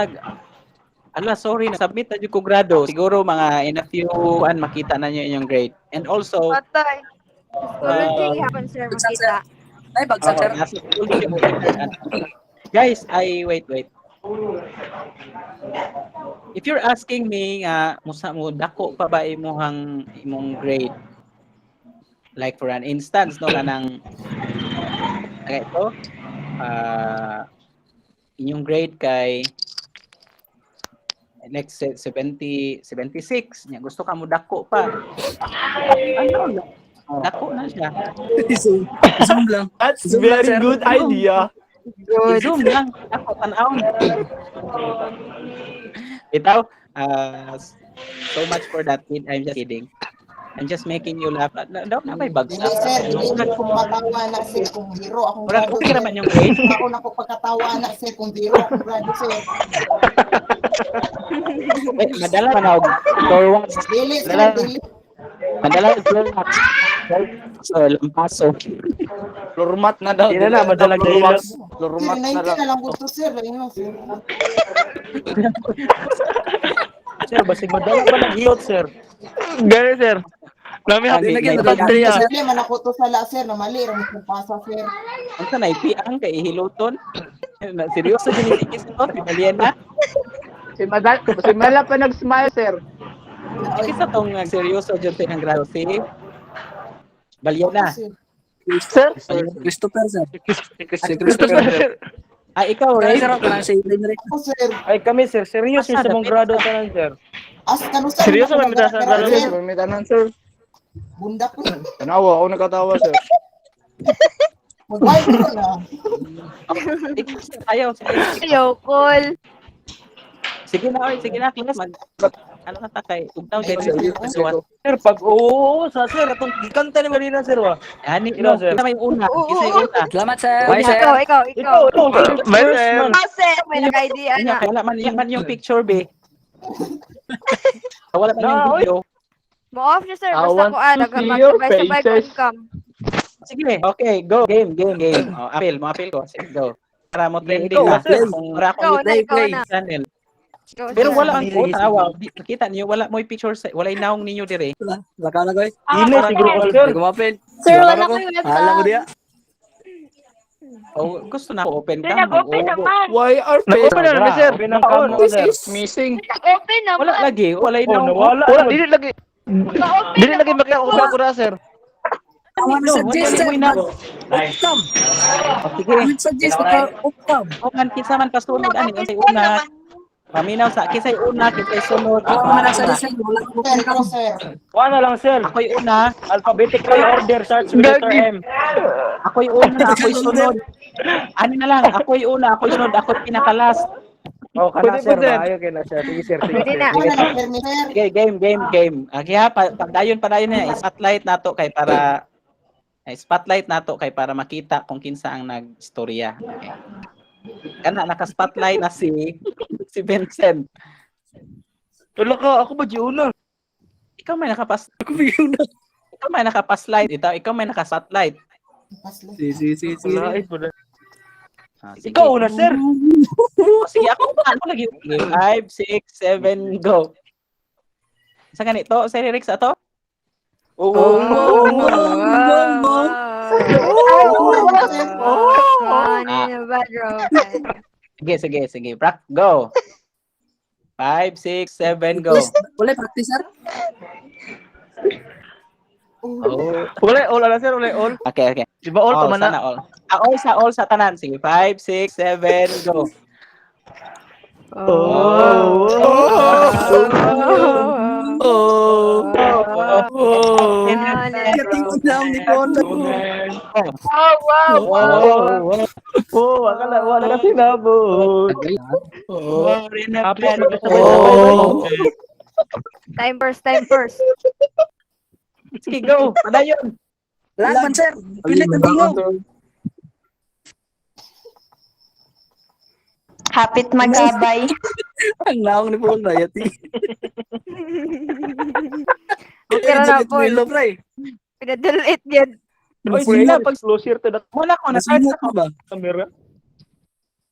sorry, na-submit na jud ko grado. Siguro mga in a few makita na niyo inyong grade. And also, Patay. Astrology, hapon, sir, makita. Ay, bagsak, sir. nasa school siya mo. Guys, wait. If you're asking me musa mo dako pa ba imong grade? Like for an instance no kanang ito inyong grade kay next 76 nya gusto ka mo dako pa. Ano? Dako na siya. Zoom lang. That's Zoom lang, very sir. good idea. I-zoom lang. Ako, tanawon. Ito, so much for that kid. I'm just kidding. I'm just making you laugh. Daw na may bagsak. Dili sir, dili na ko matawa na sir kung 0 akong Wala grado. ko kiraman yung grade. Ako na ko pagkatawa na sir kung 0 akong grado sir. Wait, madala pa na og floor wax. Dili sir, Madala. dili. Madala og floor wax. So, lampaso. Lurmat na daw. Hindi na, madalag Sir, Lurmat na 90 daw. na lang gusto sir, ayun lang sir. Sir, basig madala ba nag-hilot, sir? Gani, sir. Nami May Andrea. Dili man ako to sala sir na mali ra mo pasa sir. Unsa na ipiang kay hiluton? Seryoso ginisigis ko, ibalian na. Si Mala pa nag-smile, sir. Kisa tong seryoso jud ang grado si Balian na. Sir? Christopher, sir. Si Christopher, sir. Ikaw, Kaya, Ray. sir, kanang sa ipin rin. Ako sir, Ay, kami, sir. Seryoso Asa, sa mong dapit grado sa- tanan, sir. as kanu sir. Seryoso ba may sa grado, sir? sir? May tanan, sir. Bundak ko. Tanawa, ako nakatawa, sir. Mag-wife ko na. Ayaw, sige. Ayaw, call. Sige na, oy, sige na, class. Ano ka takay? Ugnaw dyan. Sir, pag sir, atong gikanta ni Marina, sir, wa. Ani, Ikaw, no, sir. kita may una. Isa yung una. Salamat, sir. Bye, sir. Ikaw. Ikaw, Bye, sir. Kasi, may nag-idea Ano, na. wala man yung picture, be. Wala man yung No, video. Mo-off niyo, sir. I Basta want ko, to see your magsabay-sabay ko faces. income. Sige, okay, go. Game. Mo appeal ko. Sige, go. Para mo trending Ikaw, na. sir. Para akong Ikaw YouTube na. channel. Go, Pero sir. wala ang quota, wow. Nakita niyo, wala mo yung picture, wala yung naong ninyo dire. Laka na, guys. Ine, siguro ka, sir. Hindi ko mapil. Sir, Laka wala ko. ko yung webcam. Alam mo diya. Oh, gusto na ako open Sir, cam. nag-open naman. Why are Nag-open na namin, sir. This Pinangkaon mo, sir. is missing. Nag-open naman. Wala lagi, wala yung Oh, naong. nawala. Wala, dili lagi. Nag-open Dili lagi makiausap ko na, sir. I wanna suggest, sir. Upcom. Sige. I would suggest na upcom. O man kinsa man pasunod ani unsay una. Paminaw sa kisay una, kisay sunod. Ako man nasa design. Wala ko Sir, ikaw sir. Kuha na lang, sir. Ako'y una, Alphabetical order starts with letter M. ako'y una, ako'y sunod. Ano na lang, ako'y una, ako'y sunod, ako'y pinakalas. Oh, kana, Pwede sir. po, sir. Maayo kayo na, sir. Sige, sir. Sige, Pwede sir. na. Ako na lang permi sir. Sige, game. Kaya padayon na, spotlight nato kay para spotlight nato kay para makita kung kinsa ang nagstorya. Okay. Kana naka-spotlight na si Vincent. Wala ka, ako ba di una? Ikaw may nakapas Ako bigyan na. ikaw may nakapaslight. Ikaw may nakasatlight. Pasla. Si. Wala, eh, wala. Sige. Ikaw na, sir. Sige, ako lagi. Sige, 5, 6, 7, go. Sa ganito, Sir Rex, ato? Oo. Gone in a bad road. Sige. Go. 5, 6, 7, go. Wala practice, sir? Oh. Uli, all na, sir. Uli, all. Okay. Di ba all pa man na? Sana all. All sa tanan. Sige, 5, 6, 7, go. Katingin lang ni Kono. Oo, akala, wala ka sinabot. Time first. Sige, go. Padayon. Laban, sir. Pilit na tingaw. Hapit magkabay. Ang naong ni Paul na yati. Okay na po. Pre. Pinadelete yan. Oy, Pre, sila, pag closer to that muna ko, na-start Nasingot ako. mo ba? camera.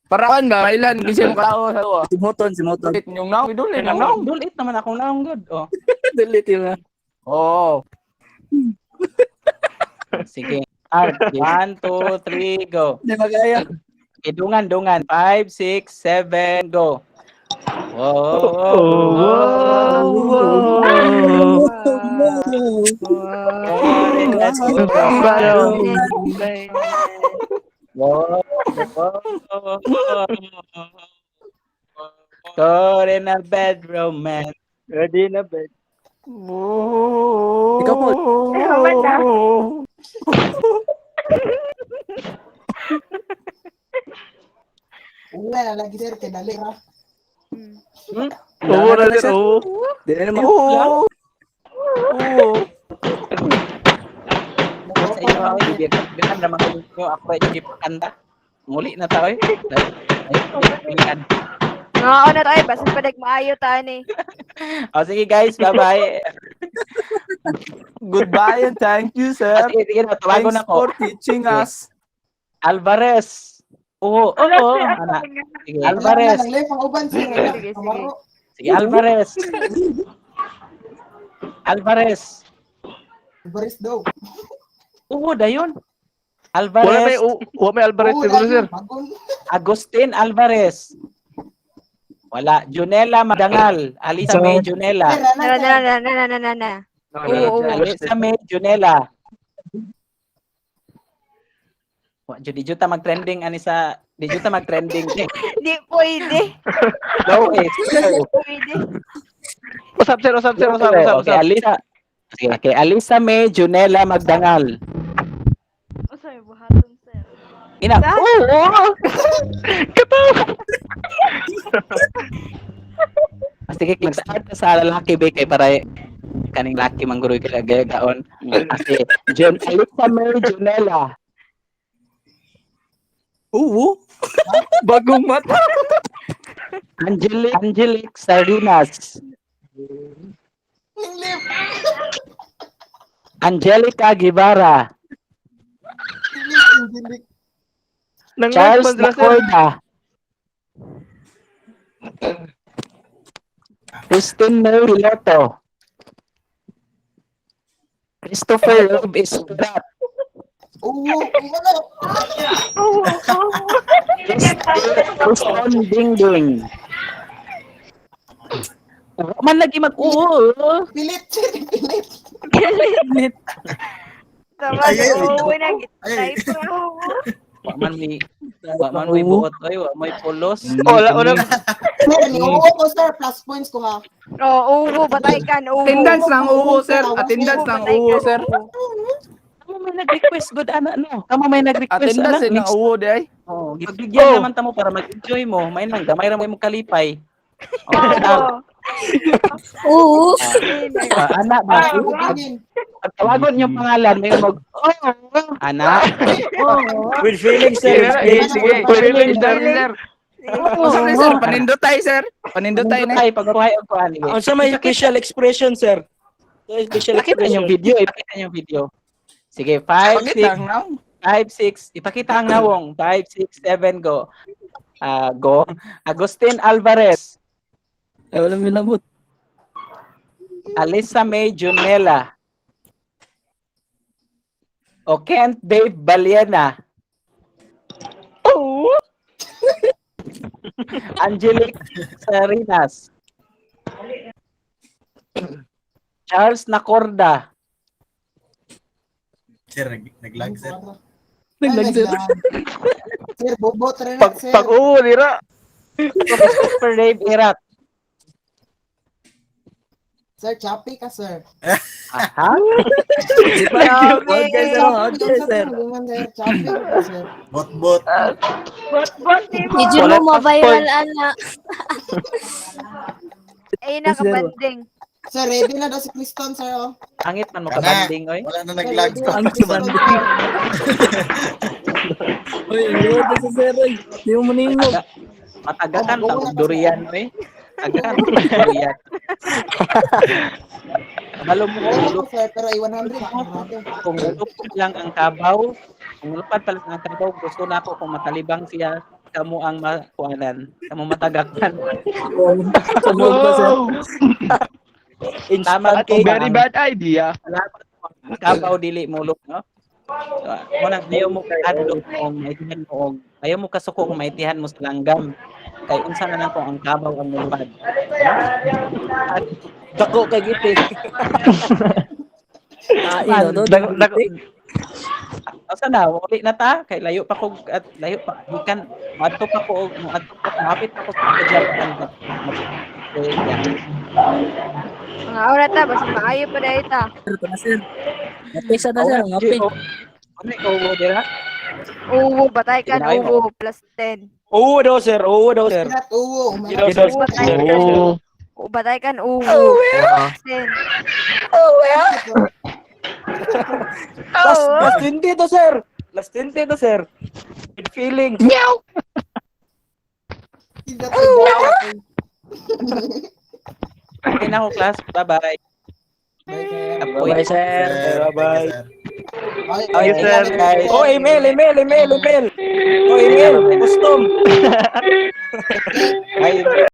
Parakan ba? Ilan? Kasi mo kao sa to. Si Moton. Yung now, idulin. Yung now. Naong, dulit naman ako, naong good. Oh. Delete yun, ha? Oo. Sige. Start. 1, 2, 3, go. Hindi magaya. Okay, dungan. 5, 6, 7, go. Caught in a bedroom, man. Ready na, bed. Ikaw, Paul. Wala na lagi sir, kay dali ha. Oo na, sir. Oo. Di na naman. Oo. Sa inyo ako, bibigan naman ko ako ay ipakanta. Muli na tao eh. Bibigan. Nga ako na tayo. Basin pa maayo tayo ni. O sige guys, bye-bye. Goodbye and thank you, sir. Sige, tawago na Thanks ko. for teaching us. Alvarez. Oo, anak. Sige, Alvarez. Lang left ang uban sir. Sige. Kamaro. Sige, Alvarez. Alvarez. Baris daw. Oo, dayon. Wala may Alvarez. Alvarez siguro, sir. Magun. Agustin Alvarez. Wala. Junela Madangal. Alisa May Junela. Na. Oo. Alisa May Junela. Di juta mag-trending ani sa di juta mag-trending. Di pwede. Low eh. Pwede. Usap, sir. Okay, Alisa. Sige, okay. Alisa May Junela Magdangal. Usay buhaton sir. Ina. Oo. Sige, mag-start ka sa lalaki ba kay para kaning laki mangguroy ka gaon. Kasi Alisa May Junela. Oo. Bagong mata. Angelic Sardinas. Left. Angelica Guevara. Left. Charles Lacorda. Christine May Hiloto. Christopher Rob Isbat. Oo. Wala. Christian Dingding. Man lagi mag-oo. Pilit sir. Pilit. Tama Ay, ay, na. Oo, na. ay. Type na. Wa man may buot ay wa may pulos. Wala. Sir, oo ko sir. Plus points ko ha. Oo, batay ka. Attendance lang oo, sir. Attendance lang oo, sir. Kamu may nag-request good ana no. Kamu may nag-request Attendance ana. lang oo, day. Oh, gipagbigyan naman tamo para mag-enjoy mo. May nang gamay ra mo imong kalipay. Oh, Oo. anak ba? Tingin. Tawagon yung pangalan may mag anak. With feelings, Sige, sir. sige. Sir. Sir, panindot tayo, sir. Panindot tayo na. Ay pagbuhay og kuan. Ang sa may facial expression, sir. Special Ipakita expression. yung video. Ipakita yung video. Sige, 5, 6, 5, 6. Ipakita ang nawong. 5, 6, 7, go. Go. Agustin Alvarez. Ay, walang minabot. Alisa May Junela. O Kent Dave Baliena. Oh! Angelique Sarinas. Charles Nacorda. Sir, nag-lag, sir. Naglag, sir. Sir, bobot rin Pag, sir. pag uwo, dira. Christopher Dave Irat. Sir, choppy ka, sir. Aha. Out guys, sir. Out guys, sir. Choppy ka, sir. Bot-bot. Medyo mo ma-viral, ana. Ay, nakabanding. Sir, ready na daw si Kriston, sir, oh. Angit man mo kabanding, oy. Wala na nag-lag. Ang sabanding. Uy, ang liwad na sa sir, oy. Di mo maningog. Matagakan tang durian, oy. Tagakan durian. Malo mo Oo, ulop sir, pero i-100. Grabe. kung ulop lang ang kabaw. Kung ulupad pala ang kabaw, gusto na ako kung matalibang siya kamo ang makuanan, kamo matagakan. Sunog pa, sir. Tama kay Very bad idea. kabaw dili mulok, no? So, mo nang ayaw mo kadlok kung maitihan mo og ayaw mo kasuko kung maitihan mo sa langgam. Kay unsa na lang kung ang kabaw ang mulupad. Dako kay gipit. Ino, no? Asa na, uli na ta kay layo pa ko at layo pa gikan adto pa ko mapit pa ko sa Japan. Mga oras ta, basta maayo pa dahil ta. Sir, ito na, sir. Napisa na, sir. Ngapin. Ano ko mo dira? Uwo, batay ka Tinay mo. uwo, plus 10. Oo daw, sir. Oo daw, sir. Pirat, uwo. Daw, sir. Uwo, batay ka. Oo. Batay ka uwo. Plus 10. Last 20 to, sir. Last 20 to, sir. With feelings. Okay na ako class. Bye-bye. Bye, sir. Bye-bye. Okay, sir. Guys. Oh, email. Oh, email. Custom. Bye.